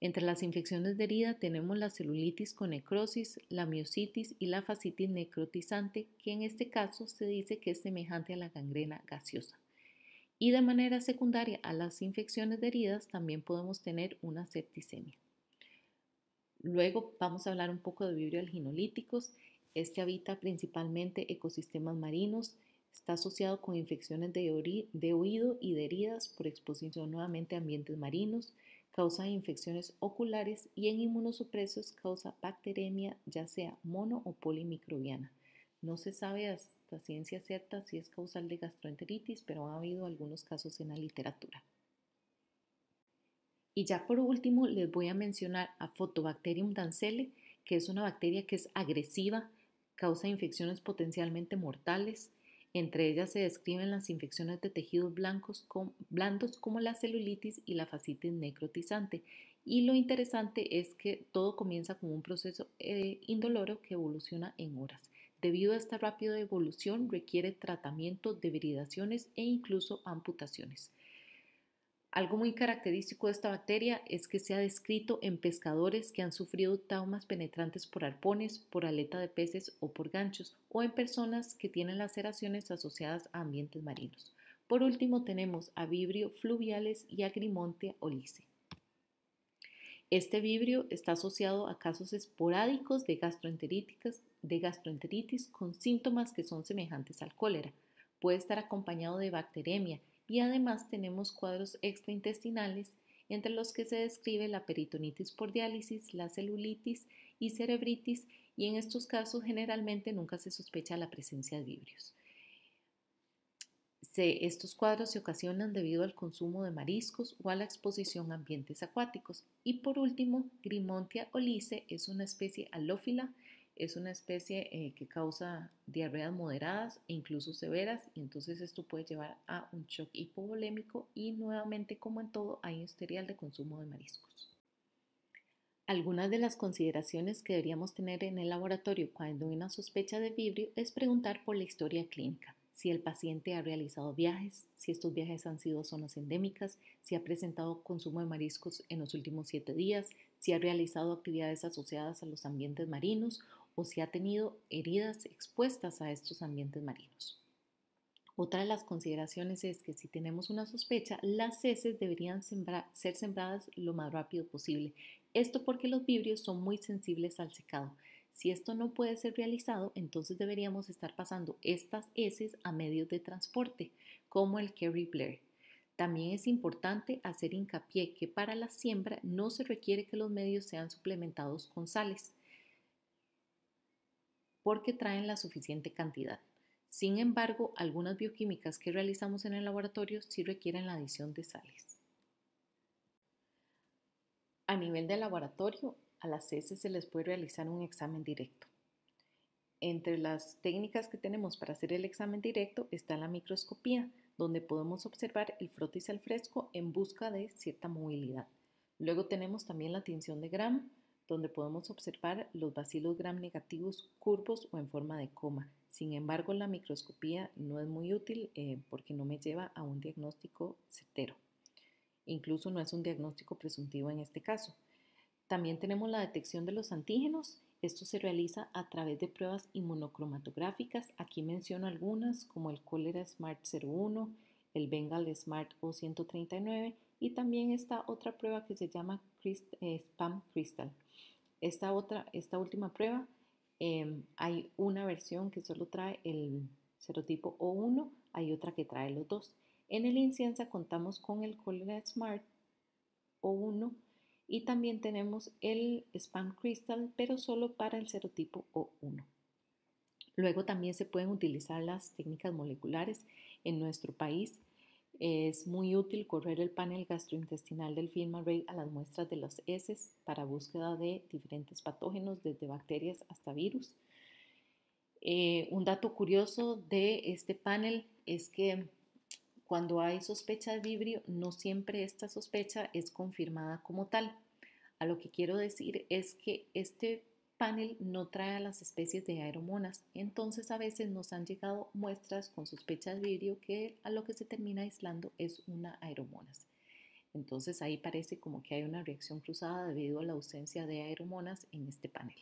Speaker 1: Entre las infecciones de herida tenemos la celulitis con necrosis, la miositis y la fascitis necrotizante, que en este caso se dice que es semejante a la gangrena gaseosa. Y de manera secundaria a las infecciones de heridas también podemos tener una septicemia. Luego vamos a hablar un poco de vibrio alginolíticos. Este habita principalmente ecosistemas marinos. Está asociado con infecciones de oído y de heridas por exposición nuevamente a ambientes marinos. Causa infecciones oculares y en inmunosupresos causa bacteremia, ya sea mono o polimicrobiana. No se sabe hasta ciencia cierta si es causal de gastroenteritis, pero ha habido algunos casos en la literatura. Y ya por último les voy a mencionar a Photobacterium dancele, que es una bacteria que es agresiva, causa infecciones potencialmente mortales. Entre ellas se describen las infecciones de tejidos blandos como la celulitis y la fascitis necrotizante. Y lo interesante es que todo comienza como un proceso indoloro que evoluciona en horas. Debido a esta rápida evolución requiere tratamiento, debridaciones e incluso amputaciones. Algo muy característico de esta bacteria es que se ha descrito en pescadores que han sufrido traumas penetrantes por arpones, por aleta de peces o por ganchos, o en personas que tienen laceraciones asociadas a ambientes marinos. Por último tenemos a Vibrio fluviales y a Grimontia olice. Este vibrio está asociado a casos esporádicos de gastroenteritis con síntomas que son semejantes al cólera. Puede estar acompañado de bacteremia y además tenemos cuadros extraintestinales entre los que se describe la peritonitis por diálisis, la celulitis y cerebritis, y en estos casos generalmente nunca se sospecha la presencia de vibrios. Estos cuadros se ocasionan debido al consumo de mariscos o a la exposición a ambientes acuáticos. Y por último, Grimontia olice es una especie halófila, es una especie que causa diarreas moderadas e incluso severas, y entonces esto puede llevar a un shock hipovolémico y nuevamente, como en todo, hay un historial de consumo de mariscos. Algunas de las consideraciones que deberíamos tener en el laboratorio cuando hay una sospecha de vibrio es preguntar por la historia clínica. Si el paciente ha realizado viajes, si estos viajes han sido a zonas endémicas, si ha presentado consumo de mariscos en los últimos 7 días, si ha realizado actividades asociadas a los ambientes marinos o si ha tenido heridas expuestas a estos ambientes marinos. Otra de las consideraciones es que si tenemos una sospecha, las heces deberían ser sembradas lo más rápido posible. Esto porque los vibrios son muy sensibles al secado. Si esto no puede ser realizado, entonces deberíamos estar pasando estas heces a medios de transporte, como el Kerry Blair. También es importante hacer hincapié que para la siembra no se requiere que los medios sean suplementados con sales, porque traen la suficiente cantidad. Sin embargo, algunas bioquímicas que realizamos en el laboratorio sí requieren la adición de sales. A nivel de laboratorio, a las heces se les puede realizar un examen directo. Entre las técnicas que tenemos para hacer el examen directo está la microscopía, donde podemos observar el frotis al fresco en busca de cierta movilidad. Luego tenemos también la tinción de Gram, donde podemos observar los bacilos Gram negativos curvos o en forma de coma. Sin embargo, la microscopía no es muy útil porque no me lleva a un diagnóstico certero. Incluso no es un diagnóstico presuntivo en este caso. También tenemos la detección de los antígenos. Esto se realiza a través de pruebas inmunocromatográficas. Aquí menciono algunas como el Cholera Smart 01, el Bengal Smart O139 y también esta otra prueba que se llama Spam Crystal. Esta última prueba, hay una versión que solo trae el serotipo O1, hay otra que trae los dos. En el INCIENSA contamos con el Cholera Smart O1 y también tenemos el Spam Crystal, pero solo para el serotipo O1. Luego también se pueden utilizar las técnicas moleculares en nuestro país. Es muy útil correr el panel gastrointestinal del film array a las muestras de las heces para búsqueda de diferentes patógenos, desde bacterias hasta virus. Un dato curioso de este panel es que cuando hay sospecha de vibrio, no siempre esta sospecha es confirmada como tal. A lo que quiero decir es que este panel no trae a las especies de aeromonas, entonces a veces nos han llegado muestras con sospecha de vibrio que a lo que se termina aislando es una aeromonas. Entonces ahí parece como que hay una reacción cruzada debido a la ausencia de aeromonas en este panel.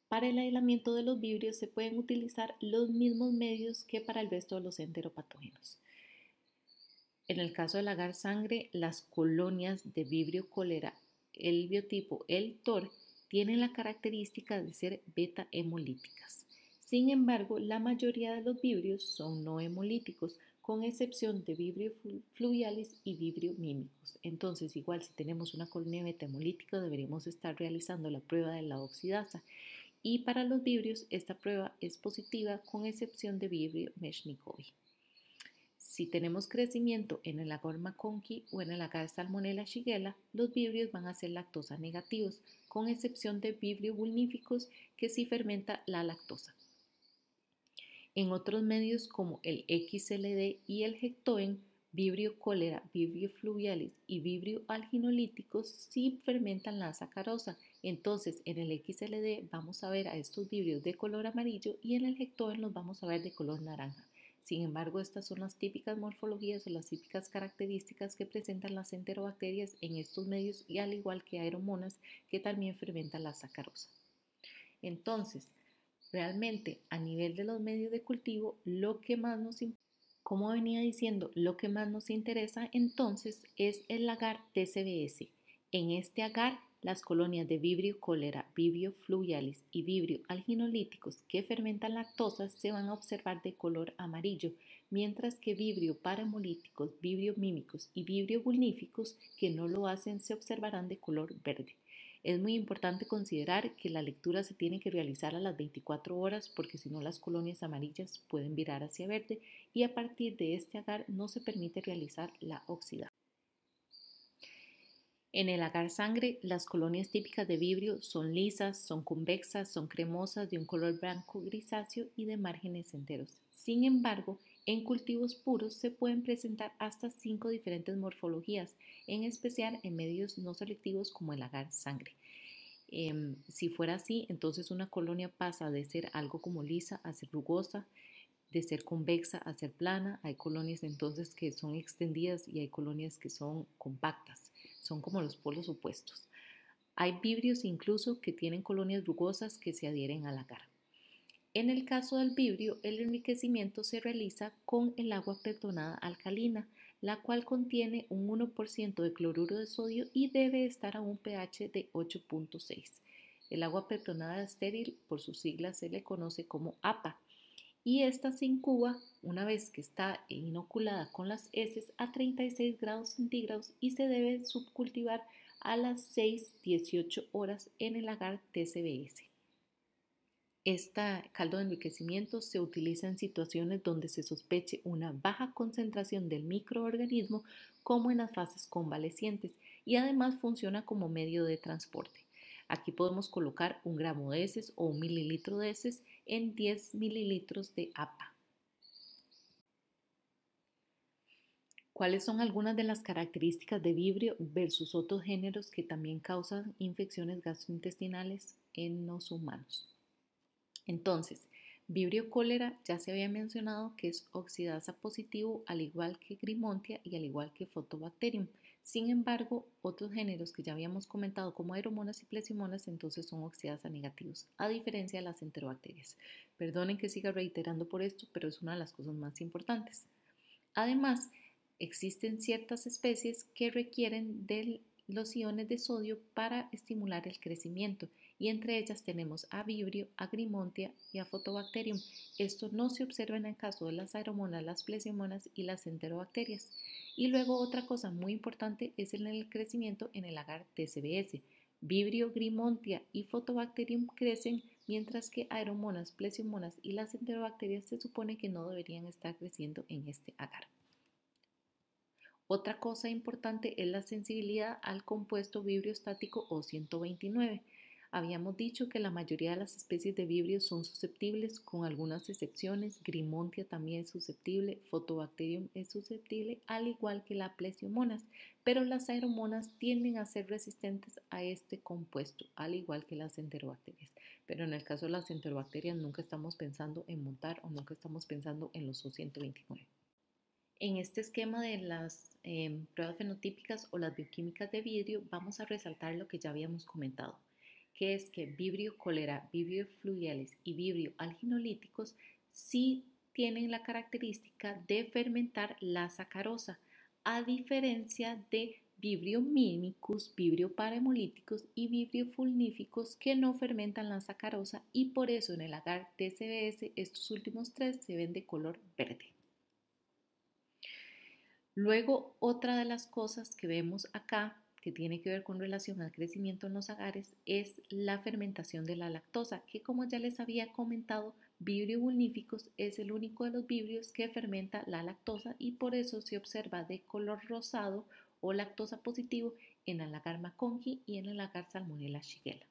Speaker 1: Para el aislamiento de los vibrios se pueden utilizar los mismos medios que para el resto de los enteropatógenos. En el caso del agar sangre, las colonias de vibrio cólera, el biotipo, el TOR, tienen la característica de ser beta hemolíticas. Sin embargo, la mayoría de los vibrios son no hemolíticos, con excepción de vibrio fluvialis y vibrio mímicos. Entonces, igual si tenemos una colonia beta hemolítica, deberíamos estar realizando la prueba de la oxidasa. Y para los vibrios, esta prueba es positiva, con excepción de vibrio Meshnicovi. Si tenemos crecimiento en el agar MacConkey o en el agar Salmonella shigella, los vibrios van a ser lactosa negativos, con excepción de vibrio vulníficos que sí fermenta la lactosa. En otros medios como el XLD y el Hectoen, vibrio cólera, vibrio fluvialis y vibrio alginolíticos sí fermentan la sacarosa. Entonces, en el XLD vamos a ver a estos vibrios de color amarillo y en el Hectoen los vamos a ver de color naranja. Sin embargo, estas son las típicas morfologías o las típicas características que presentan las enterobacterias en estos medios y al igual que aeromonas que también fermentan la sacarosa. Entonces, realmente a nivel de los medios de cultivo, lo que más nos importa, como venía diciendo, lo que más nos interesa entonces es el agar TCBS. En este agar, las colonias de vibrio cólera, vibrio fluvialis y vibrio alginolíticos que fermentan lactosas se van a observar de color amarillo, mientras que vibrio parahemolíticos, vibrio mímicos y vibrio vulníficos que no lo hacen se observarán de color verde. Es muy importante considerar que la lectura se tiene que realizar a las 24 horas porque si no las colonias amarillas pueden virar hacia verde y a partir de este agar no se permite realizar la oxidación. En el agar sangre, las colonias típicas de vibrio son lisas, son convexas, son cremosas, de un color blanco grisáceo y de márgenes enteros. Sin embargo, en cultivos puros se pueden presentar hasta 5 diferentes morfologías, en especial en medios no selectivos como el agar sangre. Si fuera así, entonces una colonia pasa de ser algo como lisa a ser rugosa, de ser convexa a ser plana. Hay colonias entonces que son extendidas y hay colonias que son compactas. Son como los polos opuestos. Hay vibrios incluso que tienen colonias rugosas que se adhieren al agar. En el caso del vibrio, el enriquecimiento se realiza con el agua perdonada alcalina, la cual contiene un 1% de cloruro de sodio y debe estar a un pH de 8.6. El agua perdonada estéril, por sus siglas, se le conoce como APA, y esta se incuba una vez que está inoculada con las heces a 36 grados centígrados y se debe subcultivar a las 6-18 horas en el agar TCBS. Este caldo de enriquecimiento se utiliza en situaciones donde se sospeche una baja concentración del microorganismo, como en las fases convalecientes, y además funciona como medio de transporte. Aquí podemos colocar 1 gramo de heces o 1 mililitro de heces en 10 mililitros de APA. ¿Cuáles son algunas de las características de vibrio versus otros géneros que también causan infecciones gastrointestinales en los humanos? Entonces, vibrio cólera ya se había mencionado que es oxidasa positivo al igual que Grimontia y al igual que Photobacterium. Sin embargo, otros géneros que ya habíamos comentado como aeromonas y plesimonas entonces son oxidasa negativos, a diferencia de las enterobacterias. Perdonen que siga reiterando por esto, pero es una de las cosas más importantes. Además, existen ciertas especies que requieren de los iones de sodio para estimular el crecimiento y entre ellas tenemos a Vibrio, a Grimontia y a Photobacterium. Esto no se observa en el caso de las aeromonas, las plesimonas y las enterobacterias. Y luego otra cosa muy importante es en el crecimiento en el agar TCBS. Vibrio, Grimontia y Photobacterium crecen mientras que aeromonas, plesiomonas y las enterobacterias se supone que no deberían estar creciendo en este agar. Otra cosa importante es la sensibilidad al compuesto vibrio estático O129. Habíamos dicho que la mayoría de las especies de vibrios son susceptibles, con algunas excepciones. Grimontia también es susceptible, Photobacterium es susceptible, al igual que la plesiomonas, pero las aeromonas tienden a ser resistentes a este compuesto, al igual que las enterobacterias. Pero en el caso de las enterobacterias nunca estamos pensando en montar o nunca estamos pensando en los O129. En este esquema de las pruebas fenotípicas o las bioquímicas de vidrio vamos a resaltar lo que ya habíamos comentado, que es que vibrio cólera, vibrio fluviales y vibrio alginolíticos sí tienen la característica de fermentar la sacarosa, a diferencia de vibrio mimicus, vibrio parahemolíticos y vibrio fulníficos que no fermentan la sacarosa y por eso en el agar TCBS estos últimos tres se ven de color verde. Luego, otra de las cosas que vemos acá, que tiene que ver con relación al crecimiento en los agares, es la fermentación de la lactosa, que como ya les había comentado, vibrio vulníficos es el único de los vibrios que fermenta la lactosa y por eso se observa de color rosado o lactosa positivo en el agar Maconchi y en el agar Salmonella shigella.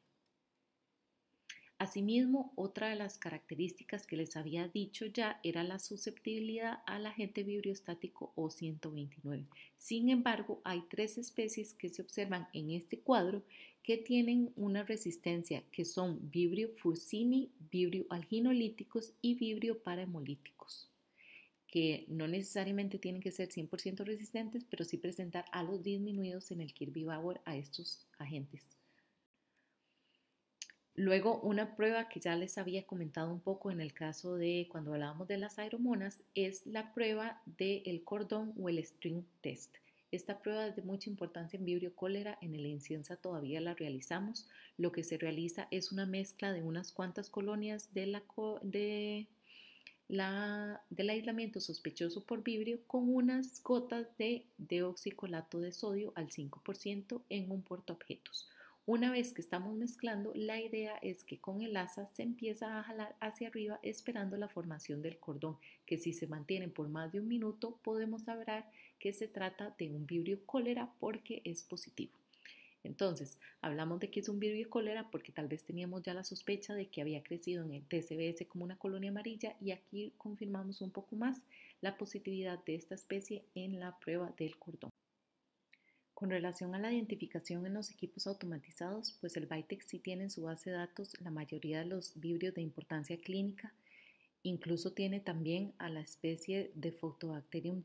Speaker 1: Asimismo, otra de las características que les había dicho ya era la susceptibilidad al agente vibriostático O129. Sin embargo, hay tres especies que se observan en este cuadro que tienen una resistencia, que son vibrio fursini, vibrio alginolíticos y vibrio parahemolíticos, que no necesariamente tienen que ser 100% resistentes, pero sí presentar halos disminuidos en el Kirby-Bauer a estos agentes. Luego, una prueba que ya les había comentado un poco en el caso de cuando hablábamos de las aeromonas es la prueba del cordón o el string test. Esta prueba es de mucha importancia en vibrio cólera, en el inciensa todavía la realizamos. Lo que se realiza es una mezcla de unas cuantas colonias del aislamiento sospechoso por vibrio con unas gotas de deoxicolato de sodio al 5% en un portaobjetos. Una vez que estamos mezclando, la idea es que con el asa se empieza a jalar hacia arriba esperando la formación del cordón, que si se mantiene por más de un minuto podemos saber que se trata de un vibrio cólera porque es positivo. Entonces, hablamos de que es un vibrio cólera porque tal vez teníamos ya la sospecha de que había crecido en el TCBS como una colonia amarilla y aquí confirmamos un poco más la positividad de esta especie en la prueba del cordón. Con relación a la identificación en los equipos automatizados, pues el Vitek sí tiene en su base de datos la mayoría de los vibrios de importancia clínica, incluso tiene también a la especie de Photobacterium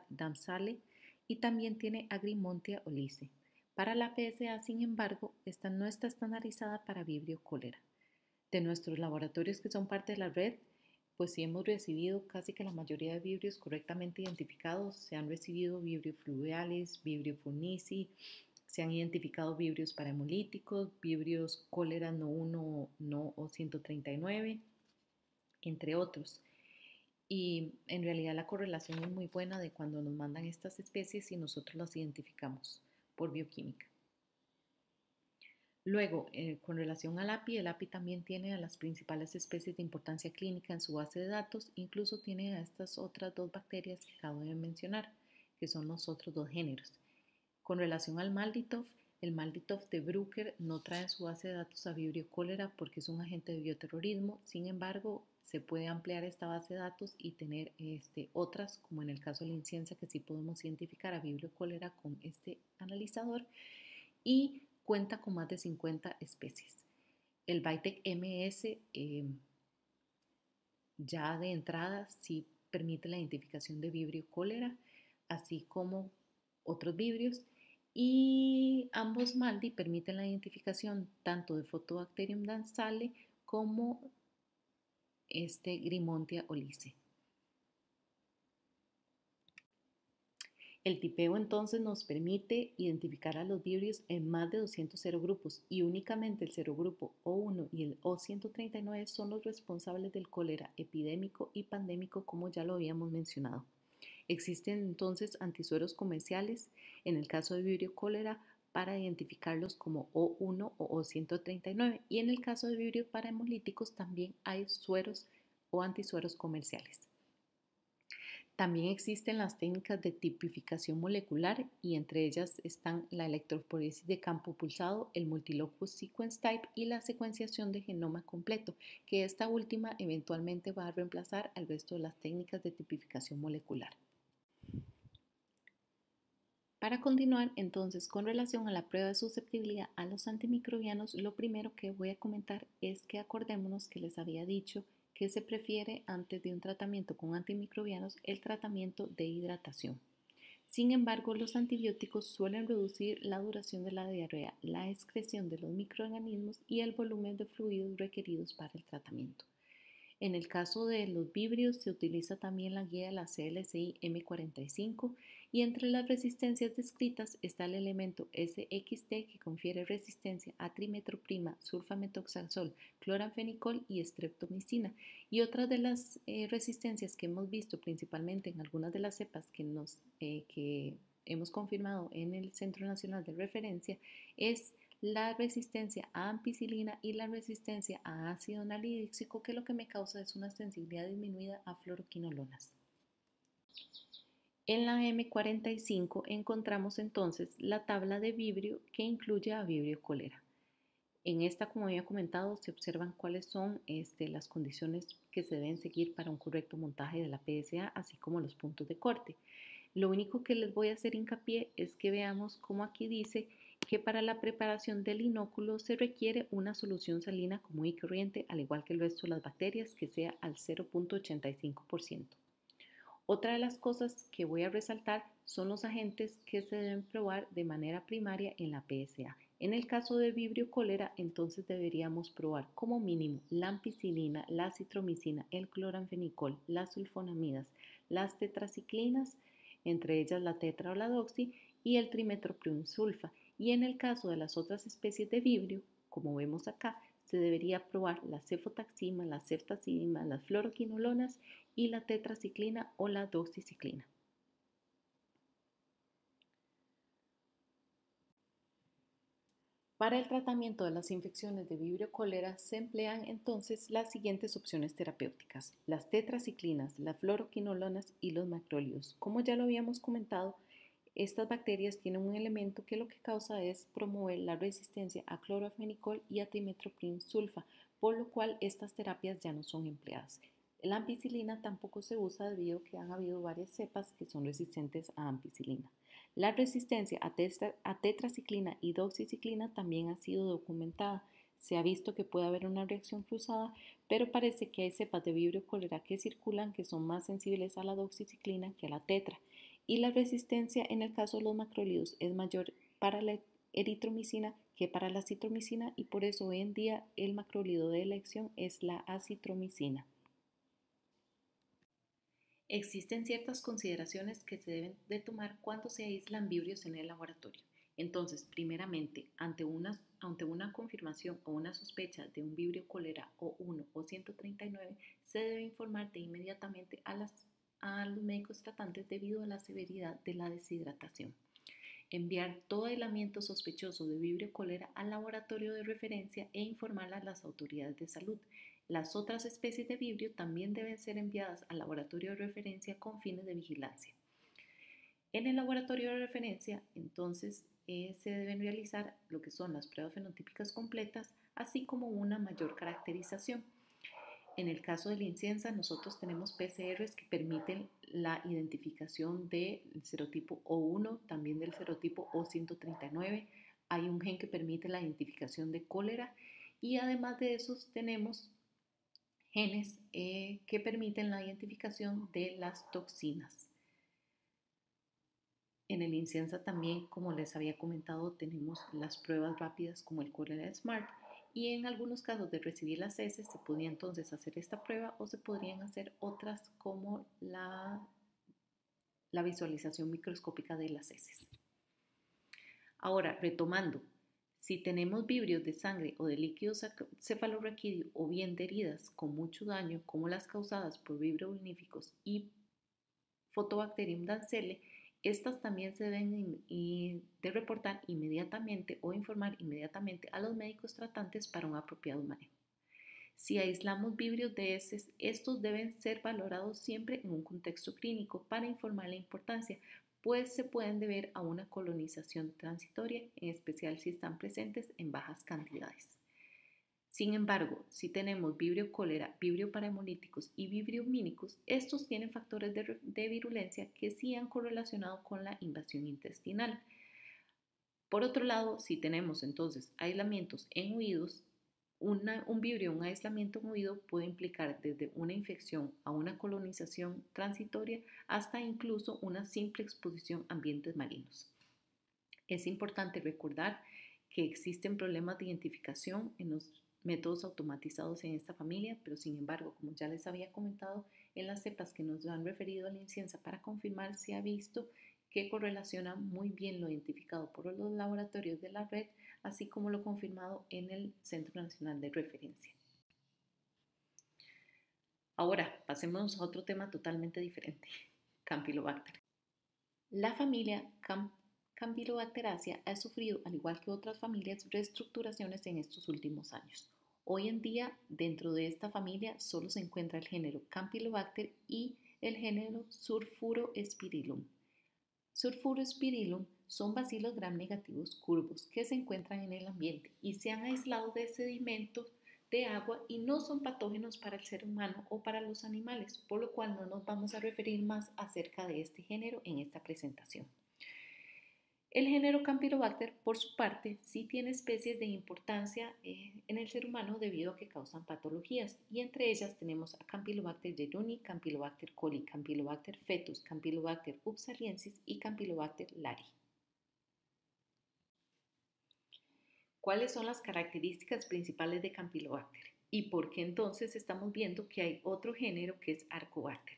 Speaker 1: damsale y también tiene Agrimontia olice. Para la PSA, sin embargo, esta no está estandarizada para vibrio cólera. De nuestros laboratorios que son parte de la red, pues sí hemos recibido casi que la mayoría de vibrios correctamente identificados. Se han recibido vibrio fluviales, vibrio furnici, se han identificado vibrios parahemolíticos, vibrios cólera no 1, no O139, entre otros. Y en realidad la correlación es muy buena de cuando nos mandan estas especies y nosotros las identificamos por bioquímica. Luego, con relación al API, el API también tiene a las principales especies de importancia clínica en su base de datos, incluso tiene a estas otras dos bacterias que acabo de mencionar, que son los otros dos géneros. Con relación al Malditoff, el Malditoff de Bruker no trae en su base de datos a vibrio cólera porque es un agente de bioterrorismo, sin embargo, se puede ampliar esta base de datos y tener otras, como en el caso de la inciensa, que sí podemos identificar a vibrio cólera con este analizador y cuenta con más de 50 especies. El Vitek MS ya de entrada sí permite la identificación de vibrio cólera, así como otros vibrios, y ambos MALDI permiten la identificación tanto de Photobacterium damsale como Grimontia olice. El tipeo entonces nos permite identificar a los vibrios en más de 200 serogrupos y únicamente el serogrupo O1 y el O139 son los responsables del cólera epidémico y pandémico como ya lo habíamos mencionado. Existen entonces antisueros comerciales en el caso de vibrio cólera para identificarlos como O1 o O139 y en el caso de vibrio para hemolíticos también hay sueros o antisueros comerciales. También existen las técnicas de tipificación molecular y entre ellas están la electroforesis de campo pulsado, el multilocus sequence type y la secuenciación de genoma completo, que esta última eventualmente va a reemplazar al resto de las técnicas de tipificación molecular. Para continuar, entonces, con relación a la prueba de susceptibilidad a los antimicrobianos, lo primero que voy a comentar es que acordémonos que les había dicho que se prefiere antes de un tratamiento con antimicrobianos el tratamiento de hidratación. Sin embargo, los antibióticos suelen reducir la duración de la diarrea, la excreción de los microorganismos y el volumen de fluidos requeridos para el tratamiento. En el caso de los víbrios se utiliza también la guía de la CLSI M45 y entre las resistencias descritas está el elemento SXT que confiere resistencia a trimetroprima, sulfametoxazol, cloranfenicol y streptomicina y otras de las resistencias que hemos visto principalmente en algunas de las cepas que hemos confirmado en el Centro Nacional de Referencia es la resistencia a ampicilina y la resistencia a ácido nalidíxico, que lo que me causa es una sensibilidad disminuida a fluoroquinolonas. En la M45 encontramos entonces la tabla de vibrio que incluye a vibrio cólera. En esta, como había comentado, se observan cuáles son las condiciones que se deben seguir para un correcto montaje de la PSA, así como los puntos de corte. Lo único que les voy a hacer hincapié es que veamos cómo aquí dice que para la preparación del inóculo se requiere una solución salina común y corriente, al igual que el resto de las bacterias, que sea al 0.85%. Otra de las cosas que voy a resaltar son los agentes que se deben probar de manera primaria en la PSA. En el caso de vibrio cólera, entonces deberíamos probar como mínimo la ampicilina, la citromicina, el cloranfenicol, las sulfonamidas, las tetraciclinas, entre ellas la tetra o la doxi, y el trimetoprim sulfa. Y en el caso de las otras especies de vibrio, como vemos acá, se debería probar la cefotaxima, la ceftazidima, las fluoroquinolonas y la tetraciclina o la doxiciclina. Para el tratamiento de las infecciones de vibrio cólera se emplean entonces las siguientes opciones terapéuticas: las tetraciclinas, las fluoroquinolonas y los macrólidos. Como ya lo habíamos comentado, estas bacterias tienen un elemento que lo que causa es promover la resistencia a cloranfenicol y a trimetoprim sulfa, por lo cual estas terapias ya no son empleadas. La ampicilina tampoco se usa debido a que han habido varias cepas que son resistentes a ampicilina. La resistencia a tetraciclina y doxiciclina también ha sido documentada. Se ha visto que puede haber una reacción cruzada, pero parece que hay cepas de vibrio cólera que circulan que son más sensibles a la doxiciclina que a la tetra. Y la resistencia en el caso de los macrólidos es mayor para la eritromicina que para la citromicina y por eso hoy en día el macrólido de elección es la acitromicina. Existen ciertas consideraciones que se deben de tomar cuando se aíslan vibrios en el laboratorio. Entonces, primeramente, ante una confirmación o una sospecha de un vibrio cólera O1 o 139, se debe informar de inmediatamente a los médicos tratantes debido a la severidad de la deshidratación. Enviar todo aislamiento sospechoso de vibrio cólera al laboratorio de referencia e informar a las autoridades de salud. Las otras especies de vibrio también deben ser enviadas al laboratorio de referencia con fines de vigilancia. En el laboratorio de referencia, entonces, se deben realizar lo que son las pruebas fenotípicas completas, así como una mayor caracterización. En el caso de la inciensa, nosotros tenemos PCRs que permiten la identificación del serotipo O1, también del serotipo O139. Hay un gen que permite la identificación de cólera y además de esos tenemos genes que permiten la identificación de las toxinas. En el inciensa también, como les había comentado, tenemos las pruebas rápidas como el Cólera Smart y en algunos casos de recibir las heces se podía entonces hacer esta prueba o se podrían hacer otras como la visualización microscópica de las heces. Ahora, retomando, si tenemos vibrios de sangre o de líquido cefalorraquídeo o bien de heridas con mucho daño, como las causadas por vibrio vulníficos y Photobacterium dancele, Estas también se deben de reportar inmediatamente o informar inmediatamente a los médicos tratantes para un apropiado manejo. Si aislamos vibrios de heces, estos deben ser valorados siempre en un contexto clínico para informar la importancia, pues se pueden deber a una colonización transitoria, en especial si están presentes en bajas cantidades. Sin embargo, si tenemos vibrio cólera, vibrio parahemolíticos y vibrio mínicos, estos tienen factores de virulencia que sí han correlacionado con la invasión intestinal. Por otro lado, si tenemos entonces aislamientos en oídos, un vibrio, un aislamiento en oído puede implicar desde una infección a una colonización transitoria hasta incluso una simple exposición a ambientes marinos. Es importante recordar que existen problemas de identificación en los métodos automatizados en esta familia, pero sin embargo, como ya les había comentado, en las cepas que nos han referido a la inciensa para confirmar, se ha visto que correlaciona muy bien lo identificado por los laboratorios de la red, así como lo confirmado en el Centro Nacional de Referencia. Ahora, pasemos a otro tema totalmente diferente, Campylobacter. La familia Campylobacteriaceae ha sufrido, al igual que otras familias, reestructuraciones en estos últimos años. Hoy en día, dentro de esta familia solo se encuentra el género Campylobacter y el género Sulfurospirillum. Sulfurospirillum son bacilos gram negativos curvos que se encuentran en el ambiente y se han aislado de sedimentos de agua y no son patógenos para el ser humano o para los animales, por lo cual no nos vamos a referir más acerca de este género en esta presentación. El género Campylobacter, por su parte, sí tiene especies de importancia en el ser humano debido a que causan patologías, y entre ellas tenemos a Campylobacter jejuni, Campylobacter coli, Campylobacter fetus, Campylobacter upsaliensis y Campylobacter lari. ¿Cuáles son las características principales de Campylobacter? ¿Y por qué entonces estamos viendo que hay otro género que es Arcobacter?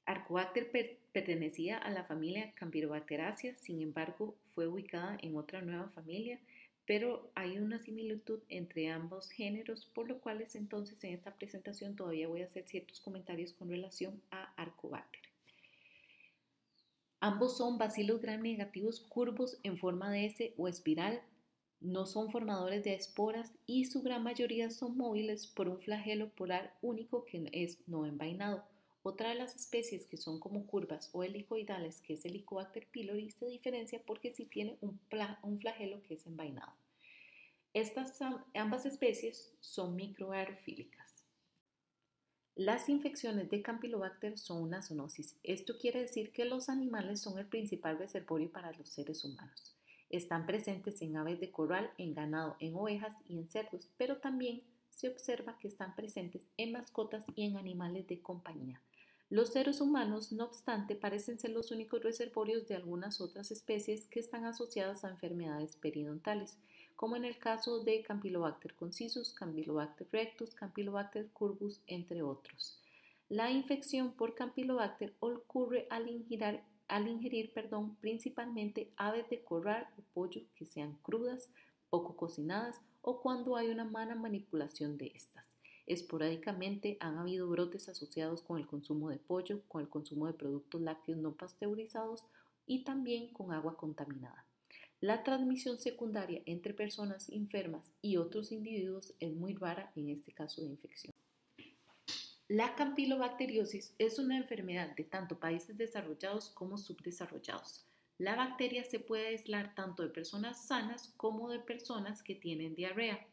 Speaker 1: Arcobacter pertenecía a la familia Campylobacteriaceae, sin embargo fue ubicada en otra nueva familia, pero hay una similitud entre ambos géneros, por lo cual entonces en esta presentación todavía voy a hacer ciertos comentarios con relación a Arcobacter. Ambos son bacilos gram negativos curvos en forma de S o espiral, no son formadores de esporas y su gran mayoría son móviles por un flagelo polar único que es no envainado. Otra de las especies que son como curvas o helicoidales, que es el Helicobacter pylori, se diferencia porque sí tiene un flagelo que es envainado. Ambas especies son microaerofílicas. Las infecciones de Campylobacter son una zoonosis. Esto quiere decir que los animales son el principal reservorio para los seres humanos. Están presentes en aves de corral, en ganado, en ovejas y en cerdos, pero también se observa que están presentes en mascotas y en animales de compañía. Los seres humanos, no obstante, parecen ser los únicos reservorios de algunas otras especies que están asociadas a enfermedades periodontales, como en el caso de Campylobacter concisus, Campylobacter rectus, Campylobacter curvus, entre otros. La infección por Campylobacter ocurre al ingerir principalmente aves de corral o pollo que sean crudas, poco cocinadas o cuando hay una mala manipulación de estas. Esporádicamente han habido brotes asociados con el consumo de pollo, con el consumo de productos lácteos no pasteurizados y también con agua contaminada. La transmisión secundaria entre personas enfermas y otros individuos es muy rara en este caso de infección. La campylobacteriosis es una enfermedad de tanto países desarrollados como subdesarrollados. La bacteria se puede aislar tanto de personas sanas como de personas que tienen diarrea.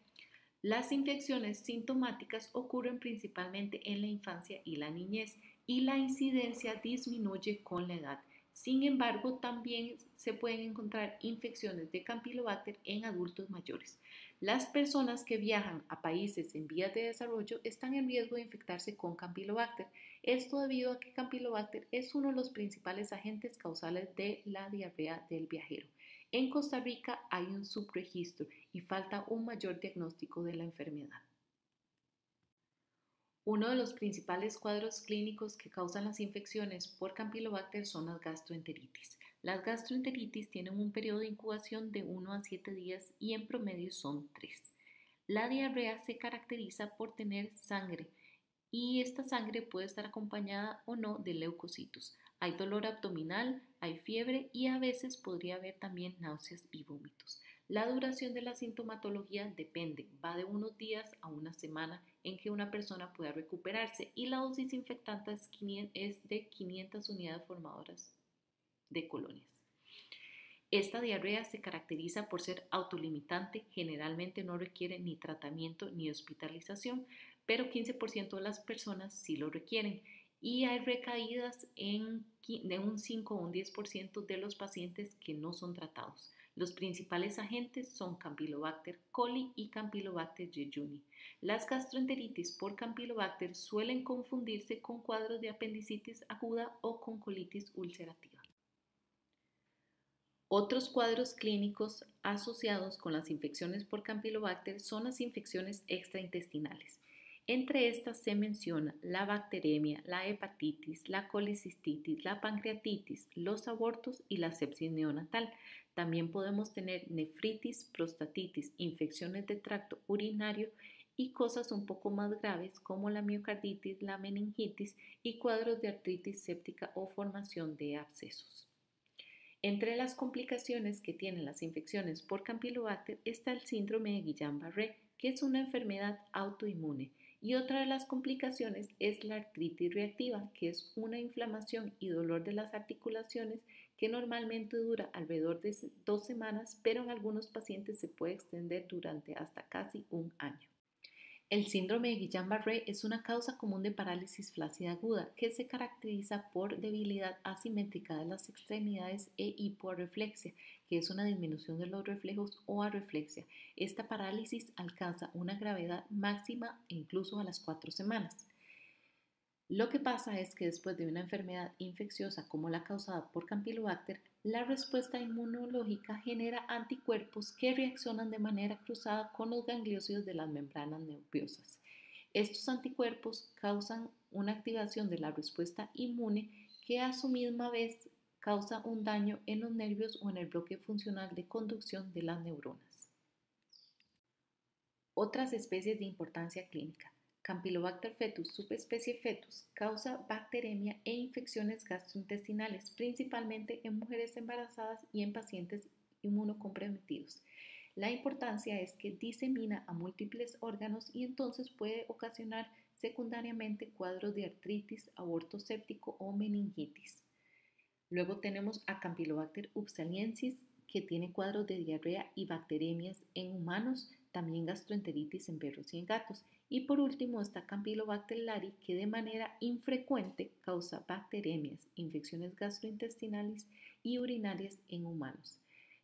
Speaker 1: Las infecciones sintomáticas ocurren principalmente en la infancia y la niñez y la incidencia disminuye con la edad. Sin embargo, también se pueden encontrar infecciones de Campylobacter en adultos mayores. Las personas que viajan a países en vías de desarrollo están en riesgo de infectarse con Campylobacter. Esto debido a que Campylobacter es uno de los principales agentes causales de la diarrea del viajero. En Costa Rica hay un subregistro y falta un mayor diagnóstico de la enfermedad. Uno de los principales cuadros clínicos que causan las infecciones por Campylobacter son las gastroenteritis. Las gastroenteritis tienen un periodo de incubación de 1 a 7 días y en promedio son 3. La diarrea se caracteriza por tener sangre y esta sangre puede estar acompañada o no de leucocitos. Hay dolor abdominal, hay fiebre y a veces podría haber también náuseas y vómitos. La duración de la sintomatología depende, va de unos días a una semana en que una persona pueda recuperarse y la dosis infectante es de 500 unidades formadoras de colonias. Esta diarrea se caracteriza por ser autolimitante, generalmente no requiere ni tratamiento ni hospitalización, pero 15% de las personas sí lo requieren y hay recaídas de un 5 o un 10% de los pacientes que no son tratados. Los principales agentes son Campylobacter coli y Campylobacter jejuni. Las gastroenteritis por Campylobacter suelen confundirse con cuadros de apendicitis aguda o con colitis ulcerativa. Otros cuadros clínicos asociados con las infecciones por Campylobacter son las infecciones extraintestinales. Entre estas se menciona la bacteremia, la hepatitis, la colicistitis, la pancreatitis, los abortos y la sepsis neonatal. También podemos tener nefritis, prostatitis, infecciones de tracto urinario y cosas un poco más graves como la miocarditis, la meningitis y cuadros de artritis séptica o formación de abscesos. Entre las complicaciones que tienen las infecciones por Campylobacter está el síndrome de Guillain-Barré, que es una enfermedad autoinmune, y otra de las complicaciones es la artritis reactiva, que es una inflamación y dolor de las articulaciones que normalmente dura alrededor de 2 semanas, pero en algunos pacientes se puede extender durante hasta casi un año. El síndrome de Guillain-Barré es una causa común de parálisis flácida aguda que se caracteriza por debilidad asimétrica de las extremidades e hiporreflexia, que es una disminución de los reflejos o arreflexia. Esta parálisis alcanza una gravedad máxima incluso a las 4 semanas. Lo que pasa es que después de una enfermedad infecciosa como la causada por Campylobacter, la respuesta inmunológica genera anticuerpos que reaccionan de manera cruzada con los gangliósidos de las membranas nerviosas. Estos anticuerpos causan una activación de la respuesta inmune que a su misma vez causa un daño en los nervios o en el bloque funcional de conducción de las neuronas. Otras especies de importancia clínica. Campylobacter fetus, subespecie fetus, causa bacteremia e infecciones gastrointestinales, principalmente en mujeres embarazadas y en pacientes inmunocomprometidos. La importancia es que disemina a múltiples órganos y entonces puede ocasionar secundariamente cuadros de artritis, aborto séptico o meningitis. Luego tenemos a Campylobacter upsaliensis, que tiene cuadros de diarrea y bacteremias en humanos, también gastroenteritis en perros y en gatos. Y por último está Campylobacter lari, que de manera infrecuente causa bacteremias, infecciones gastrointestinales y urinarias en humanos.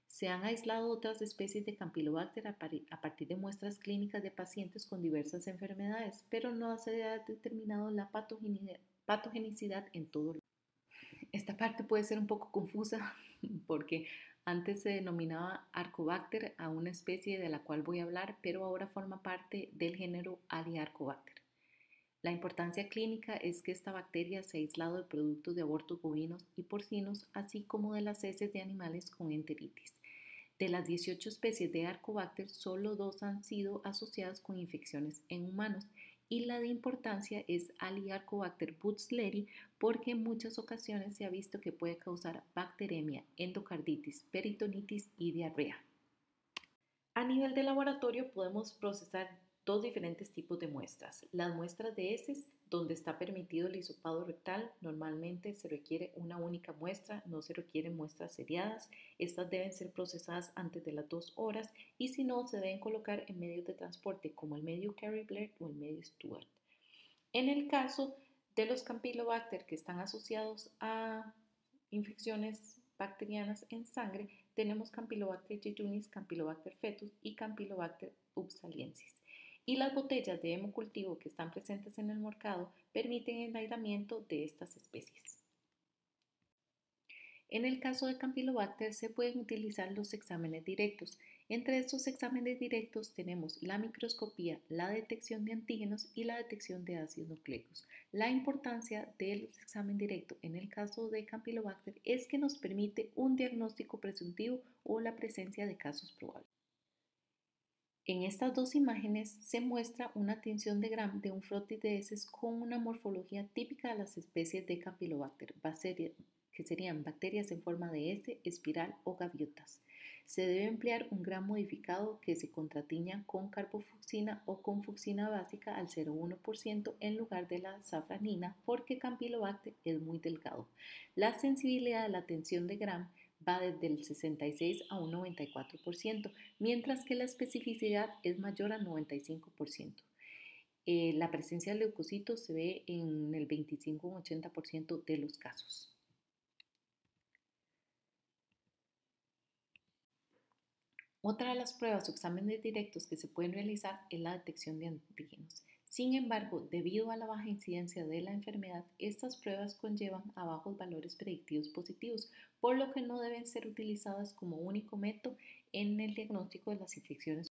Speaker 1: Se han aislado otras especies de Campylobacter a partir de muestras clínicas de pacientes con diversas enfermedades, pero no se ha determinado la patogenicidad en todo. Esta parte puede ser un poco confusa porque antes se denominaba Arcobacter a una especie de la cual voy a hablar, pero ahora forma parte del género Aliarcobacter. La importancia clínica es que esta bacteria se ha aislado de productos de abortos bovinos y porcinos, así como de las heces de animales con enteritis. De las 18 especies de Arcobacter, solo 2 han sido asociadas con infecciones en humanos y la de importancia es Aliarcobacter butzleri porque en muchas ocasiones se ha visto que puede causar bacteremia, endocarditis, peritonitis y diarrea. A nivel de laboratorio podemos procesar dos diferentes tipos de muestras. Las muestras de heces, donde está permitido el hisopado rectal, normalmente se requiere una única muestra, no se requieren muestras seriadas. Estas deben ser procesadas antes de las 2 horas y si no, se deben colocar en medios de transporte como el medio Carey Blair o el medio Stuart. En el caso de los Campylobacter que están asociados a infecciones bacterianas en sangre, tenemos Campylobacter jejuni, Campylobacter fetus y Campylobacter upsaliensis. Y las botellas de hemocultivo que están presentes en el mercado permiten el aislamiento de estas especies. En el caso de Campylobacter se pueden utilizar los exámenes directos. Entre estos exámenes directos tenemos la microscopía, la detección de antígenos y la detección de ácidos nucleicos. La importancia del examen directo en el caso de Campylobacter es que nos permite un diagnóstico presuntivo o la presencia de casos probables. En estas dos imágenes se muestra una tinción de Gram de un frotis de heces con una morfología típica de las especies de Campylobacter, que serían bacterias en forma de S, espiral o gaviotas. Se debe emplear un Gram modificado que se contratiña con carbofucsina o con fucsina básica al 0,1% en lugar de la safranina porque Campylobacter es muy delgado. La sensibilidad de la tensión de Gram va desde el 66 a un 94%, mientras que la especificidad es mayor al 95%. La presencia de leucocitos se ve en el 25 a 80% de los casos. Otra de las pruebas o exámenes directos que se pueden realizar es la detección de antígenos. Sin embargo, debido a la baja incidencia de la enfermedad, estas pruebas conllevan a bajos valores predictivos positivos, por lo que no deben ser utilizadas como único método en el diagnóstico de las infecciones.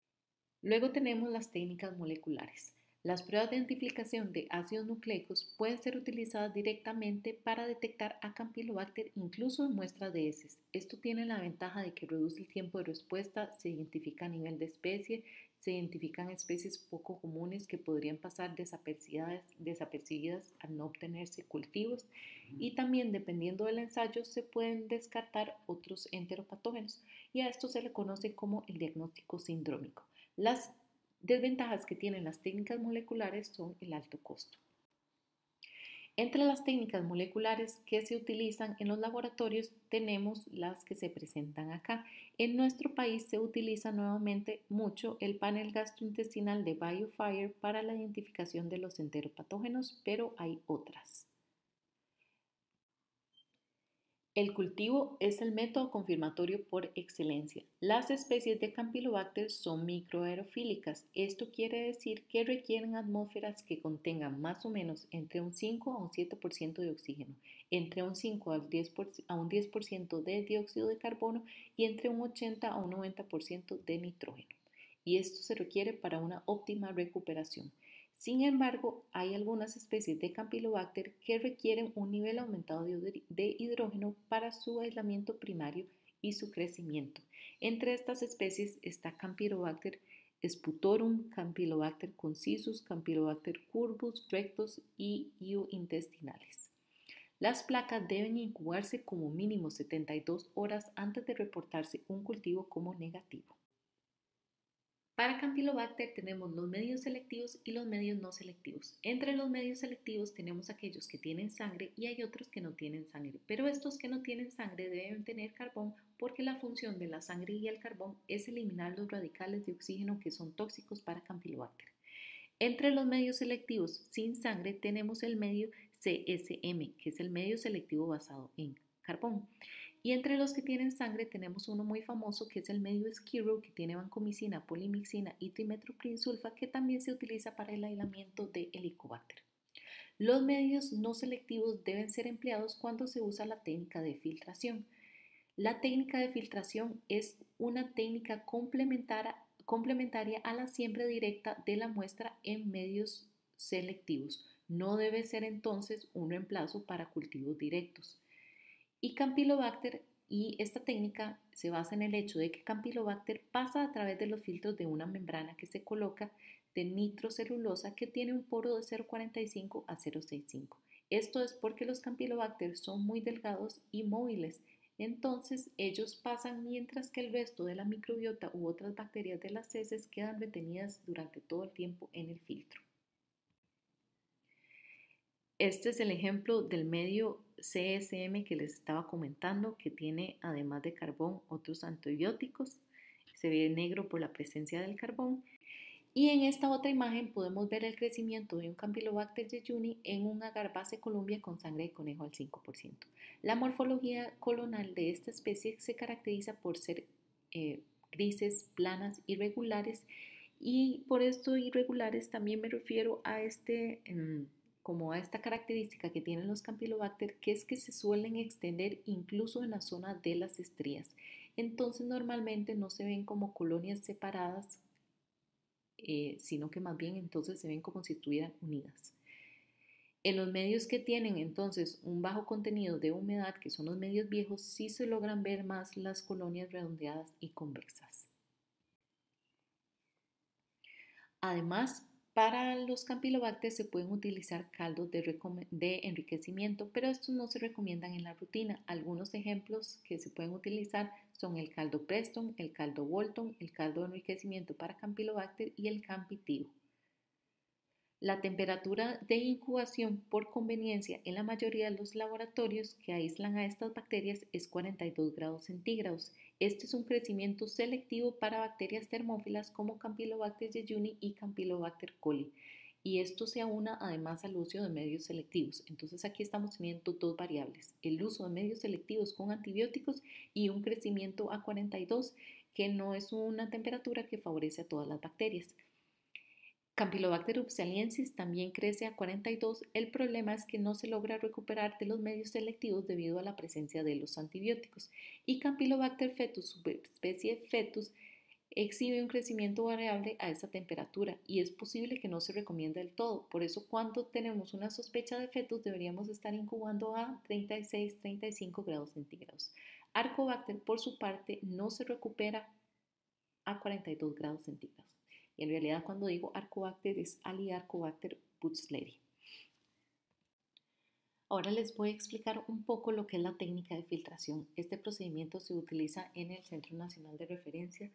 Speaker 1: Luego tenemos las técnicas moleculares. Las pruebas de identificación de ácidos nucleicos pueden ser utilizadas directamente para detectar a Campylobacter incluso en muestras de heces. Esto tiene la ventaja de que reduce el tiempo de respuesta, se identifica a nivel de especie, se identifican especies poco comunes que podrían pasar desapercibidas al no obtenerse cultivos y también dependiendo del ensayo se pueden descartar otros enteropatógenos y a esto se le conoce como el diagnóstico sindrómico. Las desventajas que tienen las técnicas moleculares son el alto costo. Entre las técnicas moleculares que se utilizan en los laboratorios tenemos las que se presentan acá. En nuestro país se utiliza nuevamente mucho el panel gastrointestinal de BioFire para la identificación de los enteropatógenos, pero hay otras. El cultivo es el método confirmatorio por excelencia. Las especies de Campylobacter son microaerofílicas. Esto quiere decir que requieren atmósferas que contengan más o menos entre un 5 a un 7% de oxígeno, entre un 5 a un 10% de dióxido de carbono y entre un 80 a un 90% de nitrógeno. Y esto se requiere para una óptima recuperación. Sin embargo, hay algunas especies de Campylobacter que requieren un nivel aumentado de hidrógeno para su aislamiento primario y su crecimiento. Entre estas especies está Campylobacter sputorum, Campylobacter concisus, Campylobacter curvus, rectus y IU intestinales. Las placas deben incubarse como mínimo 72 horas antes de reportarse un cultivo como negativo. Para Campylobacter tenemos los medios selectivos y los medios no selectivos. Entre los medios selectivos tenemos aquellos que tienen sangre y hay otros que no tienen sangre, pero estos que no tienen sangre deben tener carbón porque la función de la sangre y el carbón es eliminar los radicales de oxígeno que son tóxicos para Campylobacter. Entre los medios selectivos sin sangre tenemos el medio CSM, que es el medio selectivo basado en carbón. Y entre los que tienen sangre tenemos uno muy famoso que es el medio Skirrow, que tiene vancomicina, polimixina y trimetoprimsulfa, que también se utiliza para el aislamiento de Helicobacter. Los medios no selectivos deben ser empleados cuando se usa la técnica de filtración. La técnica de filtración es una técnica complementaria a la siembra directa de la muestra en medios selectivos. No debe ser entonces un reemplazo para cultivos directos. Y Campylobacter y esta técnica se basa en el hecho de que Campylobacter pasa a través de los filtros de una membrana que se coloca de nitrocelulosa que tiene un poro de 0,45 a 0,65. Esto es porque los Campylobacter son muy delgados y móviles, entonces ellos pasan mientras que el resto de la microbiota u otras bacterias de las heces quedan retenidas durante todo el tiempo en el filtro. Este es el ejemplo del medio CSM que les estaba comentando, que tiene además de carbón otros antibióticos. Se ve negro por la presencia del carbón. Y en esta otra imagen podemos ver el crecimiento de un Campylobacter jejuni en un agar base Columbia con sangre de conejo al 5%. La morfología colonal de esta especie se caracteriza por ser grises, planas, irregulares, y por esto irregulares también me refiero a como a esta característica que tienen los Campylobacter, que es que se suelen extender incluso en la zona de las estrías. Entonces normalmente no se ven como colonias separadas, sino que más bien entonces se ven como si estuvieran unidas. En los medios que tienen entonces un bajo contenido de humedad, que son los medios viejos, sí se logran ver más las colonias redondeadas y convexas. Además, para los Campylobacter se pueden utilizar caldos de enriquecimiento, pero estos no se recomiendan en la rutina. Algunos ejemplos que se pueden utilizar son el caldo Preston, el caldo Bolton, el caldo de enriquecimiento para Campylobacter y el Campitivo. La temperatura de incubación por conveniencia en la mayoría de los laboratorios que aíslan a estas bacterias es 42 grados centígrados. Este es un crecimiento selectivo para bacterias termófilas como Campylobacter jejuni y Campylobacter coli. Y esto se aúna además al uso de medios selectivos. Entonces aquí estamos teniendo dos variables, el uso de medios selectivos con antibióticos y un crecimiento a 42 que no es una temperatura que favorece a todas las bacterias. Campylobacter ubsaliensis también crece a 42. El problema es que no se logra recuperar de los medios selectivos debido a la presencia de los antibióticos. Y Campylobacter fetus, subespecie fetus, exhibe un crecimiento variable a esa temperatura y es posible que no se recomiende del todo. Por eso cuando tenemos una sospecha de fetus deberíamos estar incubando a 36-35 grados centígrados. Arcobacter por su parte no se recupera a 42 grados centígrados. Y en realidad cuando digo Arcobacter es Aliarcobacter butzleri. Ahora les voy a explicar un poco lo que es la técnica de filtración. Este procedimiento se utiliza en el Centro Nacional de Referencia,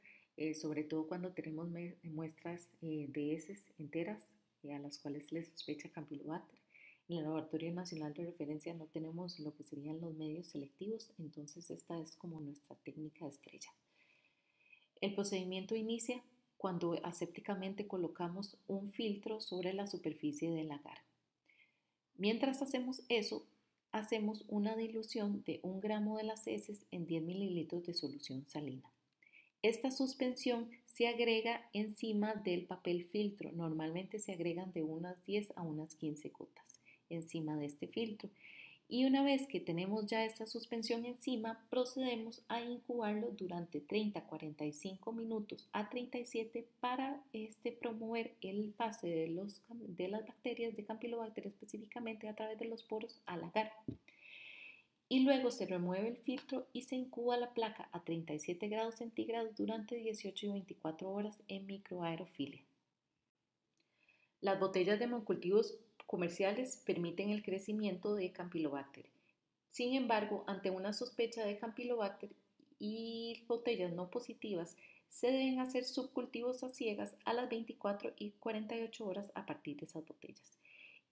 Speaker 1: sobre todo cuando tenemos muestras de heces enteras a las cuales se les sospecha Campylobacter. En el Laboratorio Nacional de Referencia no tenemos lo que serían los medios selectivos, entonces esta es como nuestra técnica estrella. El procedimiento inicia cuando asépticamente colocamos un filtro sobre la superficie del agar. Mientras hacemos eso, hacemos una dilución de 1 gramo de las heces en 10 mililitros de solución salina. Esta suspensión se agrega encima del papel filtro, normalmente se agregan de unas 10 a unas 15 gotas encima de este filtro. Y una vez que tenemos ya esta suspensión encima, procedemos a incubarlo durante 30-45 minutos a 37 para promover el pase de las bacterias de Campylobacter específicamente a través de los poros al agar. Y luego se remueve el filtro y se incuba la placa a 37 grados centígrados durante 18 y 24 horas en microaerofilia. Las botellas de hemocultivos comerciales permiten el crecimiento de Campylobacter. Sin embargo, ante una sospecha de Campylobacter y botellas no positivas, se deben hacer subcultivos a ciegas a las 24 y 48 horas a partir de esas botellas.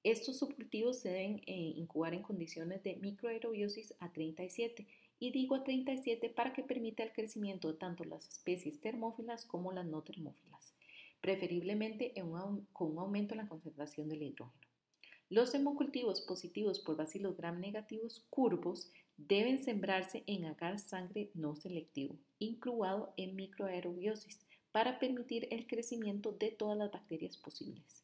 Speaker 1: Estos subcultivos se deben incubar en condiciones de microaerobiosis a 37 y digo a 37 para que permita el crecimiento de tanto las especies termófilas como las no termófilas, preferiblemente con un aumento en la concentración del hidrógeno. Los hemocultivos positivos por Bacillus gram negativos curvos deben sembrarse en agar sangre no selectivo, incubado en microaerobiosis, para permitir el crecimiento de todas las bacterias posibles.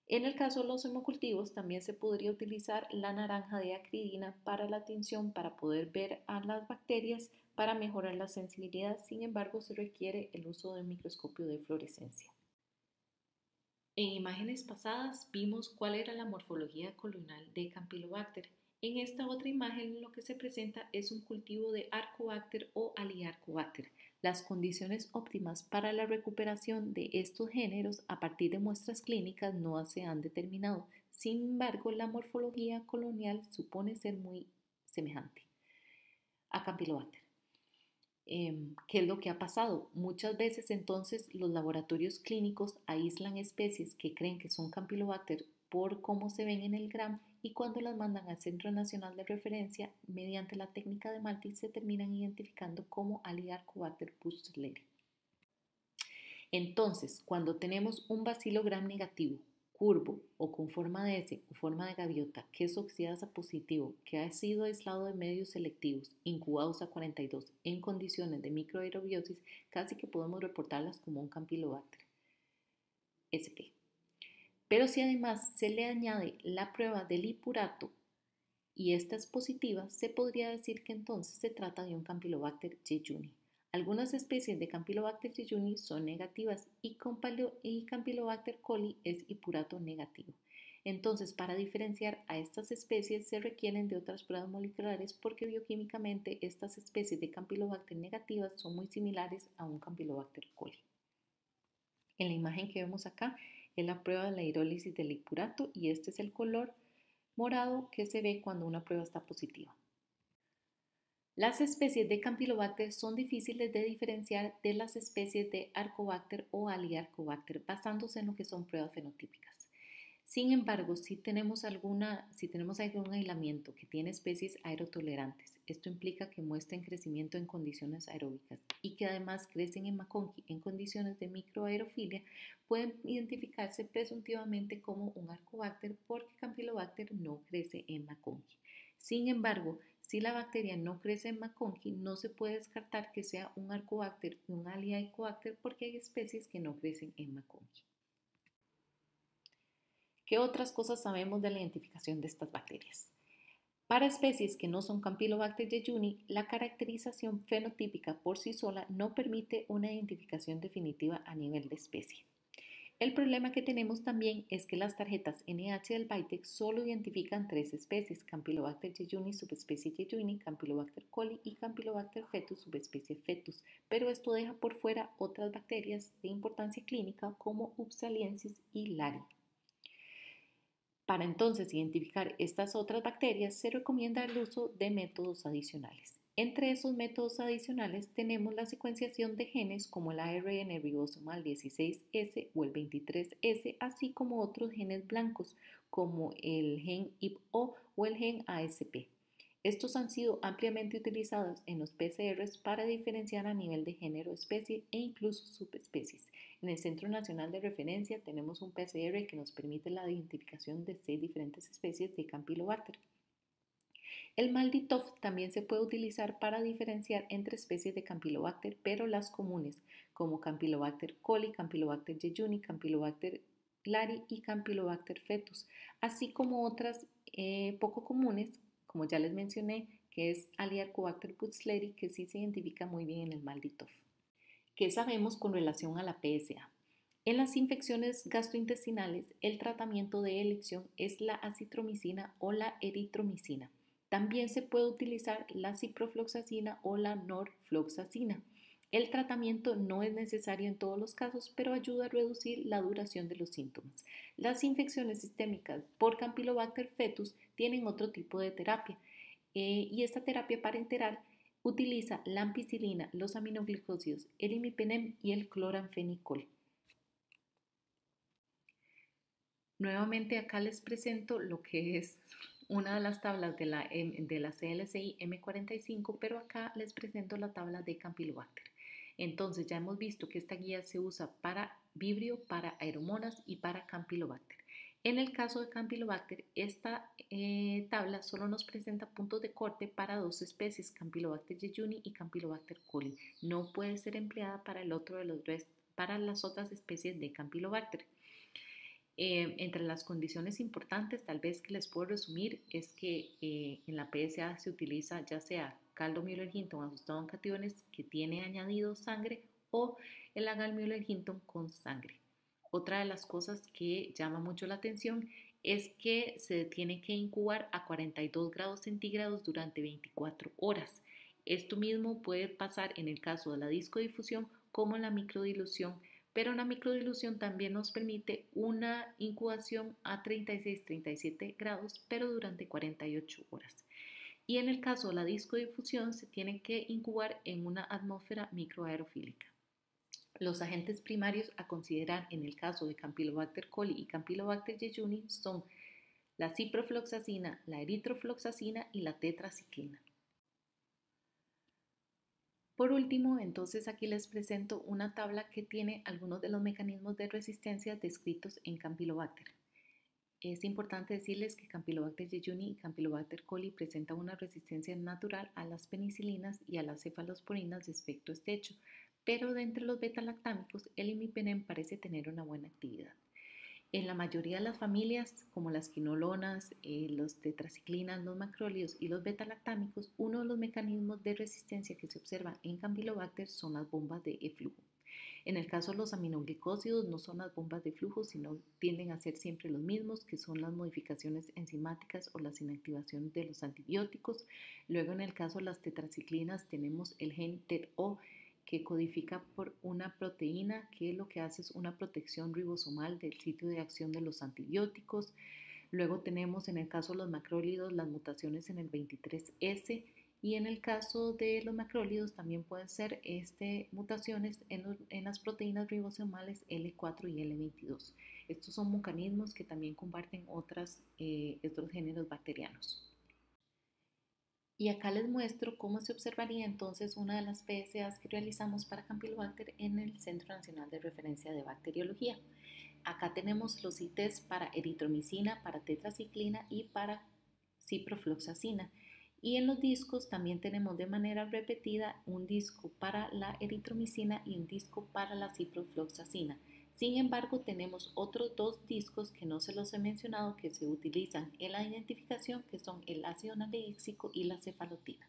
Speaker 1: En el caso de los hemocultivos también se podría utilizar la naranja de acridina para la tinción para poder ver a las bacterias para mejorar la sensibilidad. Sin embargo, se requiere el uso del microscopio de fluorescencia. En imágenes pasadas vimos cuál era la morfología colonial de Campylobacter. En esta otra imagen lo que se presenta es un cultivo de Arcobacter o Aliarcobacter. Las condiciones óptimas para la recuperación de estos géneros a partir de muestras clínicas no se han determinado. Sin embargo, la morfología colonial supone ser muy semejante a Campylobacter. ¿Qué es lo que ha pasado? Muchas veces entonces los laboratorios clínicos aíslan especies que creen que son Campylobacter por cómo se ven en el gram y cuando las mandan al Centro Nacional de Referencia mediante la técnica de Malti se terminan identificando como Aliarcobacter butzleri. Entonces, cuando tenemos un bacilo gram negativo curvo o con forma de S o forma de gaviota que es oxidasa positivo, que ha sido aislado de medios selectivos, incubados a 42 en condiciones de microaerobiosis, casi que podemos reportarlas como un Campylobacter sp. Pero si además se le añade la prueba del hipurato y esta es positiva, se podría decir que entonces se trata de un Campylobacter jejuni. Algunas especies de Campylobacter jejuni son negativas y Campylobacter coli es hipurato negativo. Entonces, para diferenciar a estas especies se requieren de otras pruebas moleculares porque bioquímicamente estas especies de Campylobacter negativas son muy similares a un Campylobacter coli. En la imagen que vemos acá es la prueba de la hidrólisis del ipurato y este es el color morado que se ve cuando una prueba está positiva. Las especies de Campylobacter son difíciles de diferenciar de las especies de Arcobacter o Heliarcobacter basándose en lo que son pruebas fenotípicas. Sin embargo, si tenemos algún aislamiento que tiene especies aerotolerantes, esto implica que muestren crecimiento en condiciones aeróbicas y que además crecen en McConkie en condiciones de microaerofilia, pueden identificarse presuntivamente como un Arcobacter porque Campylobacter no crece en McConkie. Sin embargo, si la bacteria no crece en McConkie, no se puede descartar que sea un Arcobacter o un Helicoacter porque hay especies que no crecen en McConkie. ¿Qué otras cosas sabemos de la identificación de estas bacterias? Para especies que no son Campylobacter jejuni, la caracterización fenotípica por sí sola no permite una identificación definitiva a nivel de especie. El problema que tenemos también es que las tarjetas NH del BITEC solo identifican 3 especies, Campylobacter jejuni, subespecie jejuni, Campylobacter coli y Campylobacter fetus, subespecie fetus, pero esto deja por fuera otras bacterias de importancia clínica como Upsaliensis y Lari. Para entonces identificar estas otras bacterias se recomienda el uso de métodos adicionales. Entre esos métodos adicionales tenemos la secuenciación de genes como el ARN ribosomal 16S o el 23S, así como otros genes blancos como el gen IPO o el gen ASP. Estos han sido ampliamente utilizados en los PCRs para diferenciar a nivel de género, especie e incluso subespecies. En el Centro Nacional de Referencia tenemos un PCR que nos permite la identificación de 6 diferentes especies de Campylobacter. El MALDI-TOF también se puede utilizar para diferenciar entre especies de Campylobacter, pero las comunes como Campylobacter coli, Campylobacter jejuni, Campylobacter lari y Campylobacter fetus, así como otras poco comunes, como ya les mencioné, que es Heliarcobacter butzleri, que sí se identifica muy bien en el MALDI-TOF. ¿Qué sabemos con relación a la PSA? En las infecciones gastrointestinales, el tratamiento de elección es la acitromicina o la eritromicina. También se puede utilizar la ciprofloxacina o la norfloxacina. El tratamiento no es necesario en todos los casos, pero ayuda a reducir la duración de los síntomas. Las infecciones sistémicas por Campylobacter fetus tienen otro tipo de terapia y esta terapia parenteral utiliza la ampicilina, los aminoglicosidos, el imipenem y el cloranfenicol. Nuevamente acá les presento lo que es una de las tablas de la CLCI M45, pero acá les presento la tabla de Campylobacter. Entonces ya hemos visto que esta guía se usa para Vibrio, para Aeromonas y para Campylobacter. En el caso de Campylobacter, esta tabla solo nos presenta puntos de corte para 2 especies, Campylobacter jejuni y Campylobacter coli. No puede ser empleada para para las otras especies de Campylobacter. Entre las condiciones importantes, tal vez que les puedo resumir, es que en la PSA se utiliza ya sea caldo Müller-Hinton ajustado en cationes que tiene añadido sangre o el agal Müller-Hinton con sangre. Otra de las cosas que llama mucho la atención es que se tiene que incubar a 42 grados centígrados durante 24 horas. Esto mismo puede pasar en el caso de la discodifusión como la microdilución, pero la microdilución también nos permite una incubación a 36-37 grados, pero durante 48 horas. Y en el caso de la discodifusión se tiene que incubar en una atmósfera microaerofílica. Los agentes primarios a considerar en el caso de Campylobacter coli y Campylobacter jejuni son la ciprofloxacina, la eritrofloxacina y la tetraciclina. Por último, entonces aquí les presento una tabla que tiene algunos de los mecanismos de resistencia descritos en Campylobacter. Es importante decirles que Campylobacter jejuni y Campylobacter coli presentan una resistencia natural a las penicilinas y a las cefalosporinas de espectro estrecho, pero de entre los beta-lactámicos el imipenem parece tener una buena actividad. En la mayoría de las familias, como las quinolonas, los tetraciclinas, los macrólidos y los beta-lactámicos, uno de los mecanismos de resistencia que se observa en Campylobacter son las bombas de eflujo. En el caso de los aminoglicósidos no son las bombas de flujo, sino tienden a ser siempre los mismos, que son las modificaciones enzimáticas o las inactivaciones de los antibióticos. Luego en el caso de las tetraciclinas tenemos el gen TET-O que codifica por una proteína que lo que hace es una protección ribosomal del sitio de acción de los antibióticos. Luego tenemos en el caso de los macrólidos las mutaciones en el 23S y en el caso de los macrólidos también pueden ser mutaciones en las proteínas ribosomales L4 y L22. Estos son mecanismos que también comparten otros géneros bacterianos. Y acá les muestro cómo se observaría entonces una de las PSAs que realizamos para Campylobacter en el Centro Nacional de Referencia de Bacteriología. Acá tenemos los ITs para eritromicina, para tetraciclina y para ciprofloxacina. Y en los discos también tenemos de manera repetida un disco para la eritromicina y un disco para la ciprofloxacina. Sin embargo, tenemos otros dos discos que no se los he mencionado que se utilizan en la identificación, que son el ácido nalexílico y la cefalotina.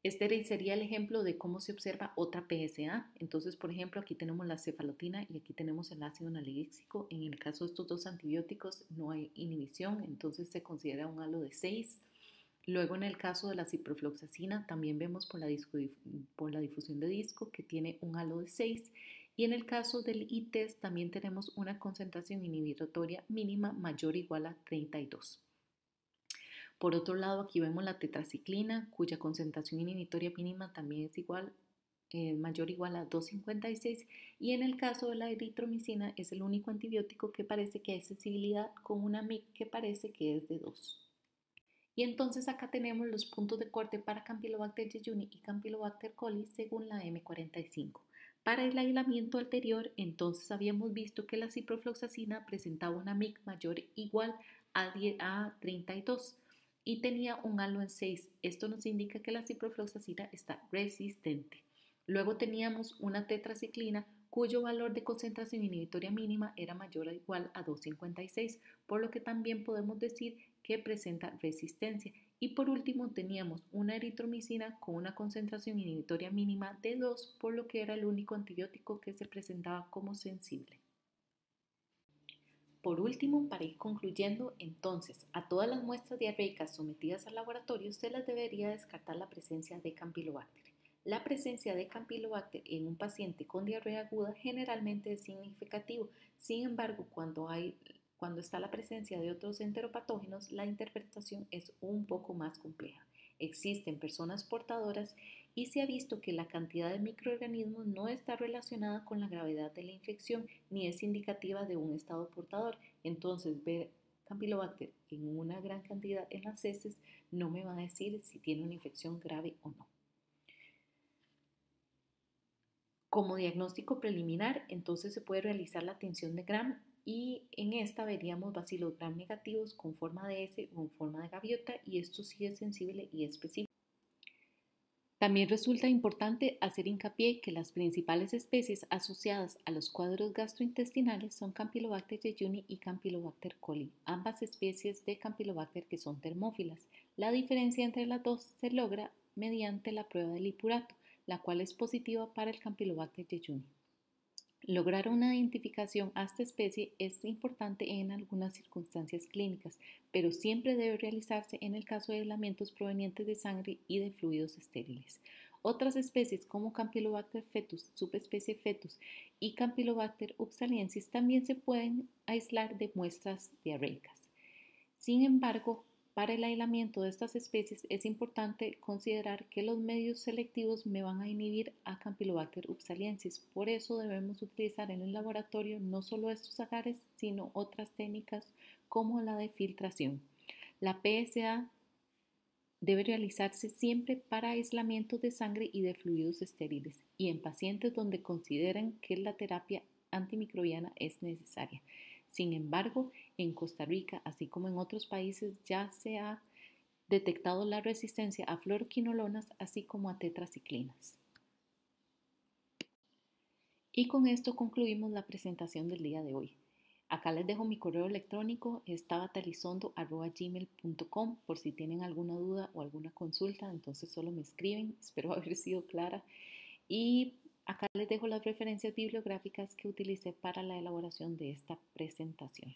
Speaker 1: Este sería el ejemplo de cómo se observa otra PSA. Entonces, por ejemplo, aquí tenemos la cefalotina y aquí tenemos el ácido nalexílico. En el caso de estos dos antibióticos no hay inhibición, entonces se considera un halo de 6. Luego, en el caso de la ciprofloxacina, también vemos por la difusión de disco que tiene un halo de 6. Y en el caso del ITES también tenemos una concentración inhibitoria mínima mayor o igual a 32. Por otro lado, aquí vemos la tetraciclina, cuya concentración inhibitoria mínima también es mayor o igual a 2,56. Y en el caso de la eritromicina es el único antibiótico que parece que hay sensibilidad con una MIC que parece que es de 2. Y entonces acá tenemos los puntos de corte para Campylobacter jejuni y Campylobacter coli según la M45. Para el aislamiento anterior, entonces habíamos visto que la ciprofloxacina presentaba una MIC mayor o igual a 32 y tenía un halo en 6. Esto nos indica que la ciprofloxacina está resistente. Luego teníamos una tetraciclina cuyo valor de concentración inhibitoria mínima era mayor o igual a 2,56, por lo que también podemos decir que presenta resistencia. Y por último teníamos una eritromicina con una concentración inhibitoria mínima de 2, por lo que era el único antibiótico que se presentaba como sensible. Por último, para ir concluyendo, entonces, a todas las muestras diarreicas sometidas al laboratorio se les debería descartar la presencia de Campylobacter. La presencia de Campylobacter en un paciente con diarrea aguda generalmente es significativo. Sin embargo, cuando está la presencia de otros enteropatógenos, la interpretación es un poco más compleja. Existen personas portadoras y se ha visto que la cantidad de microorganismos no está relacionada con la gravedad de la infección ni es indicativa de un estado portador. Entonces, ver Campylobacter en una gran cantidad en las heces no me va a decir si tiene una infección grave o no. Como diagnóstico preliminar, entonces se puede realizar la tinción de Gram y en esta veríamos bacilos Gram negativos con forma de S o en forma de gaviota y esto sí es sensible y específico. También resulta importante hacer hincapié que las principales especies asociadas a los cuadros gastrointestinales son Campylobacter jejuni y Campylobacter coli, ambas especies de Campylobacter que son termófilas. La diferencia entre las dos se logra mediante la prueba de lipurato, la cual es positiva para el Campylobacter jejuni. Lograr una identificación a esta especie es importante en algunas circunstancias clínicas, pero siempre debe realizarse en el caso de aislamientos provenientes de sangre y de fluidos estériles. Otras especies como Campylobacter fetus, subespecie fetus y Campylobacter upsaliensis también se pueden aislar de muestras diarreicas. Sin embargo, para el aislamiento de estas especies es importante considerar que los medios selectivos me van a inhibir a Campylobacter upsaliensis. Por eso debemos utilizar en el laboratorio no solo estos agares, sino otras técnicas como la de filtración. La PSA debe realizarse siempre para aislamiento de sangre y de fluidos estériles y en pacientes donde consideren que la terapia antimicrobiana es necesaria. Sin embargo, en Costa Rica, así como en otros países, ya se ha detectado la resistencia a fluoroquinolonas, así como a tetraciclinas. Y con esto concluimos la presentación del día de hoy. Acá les dejo mi correo electrónico, estabatalizondo@gmail.com, por si tienen alguna duda o alguna consulta, entonces solo me escriben, espero haber sido clara. Y acá les dejo las referencias bibliográficas que utilicé para la elaboración de esta presentación.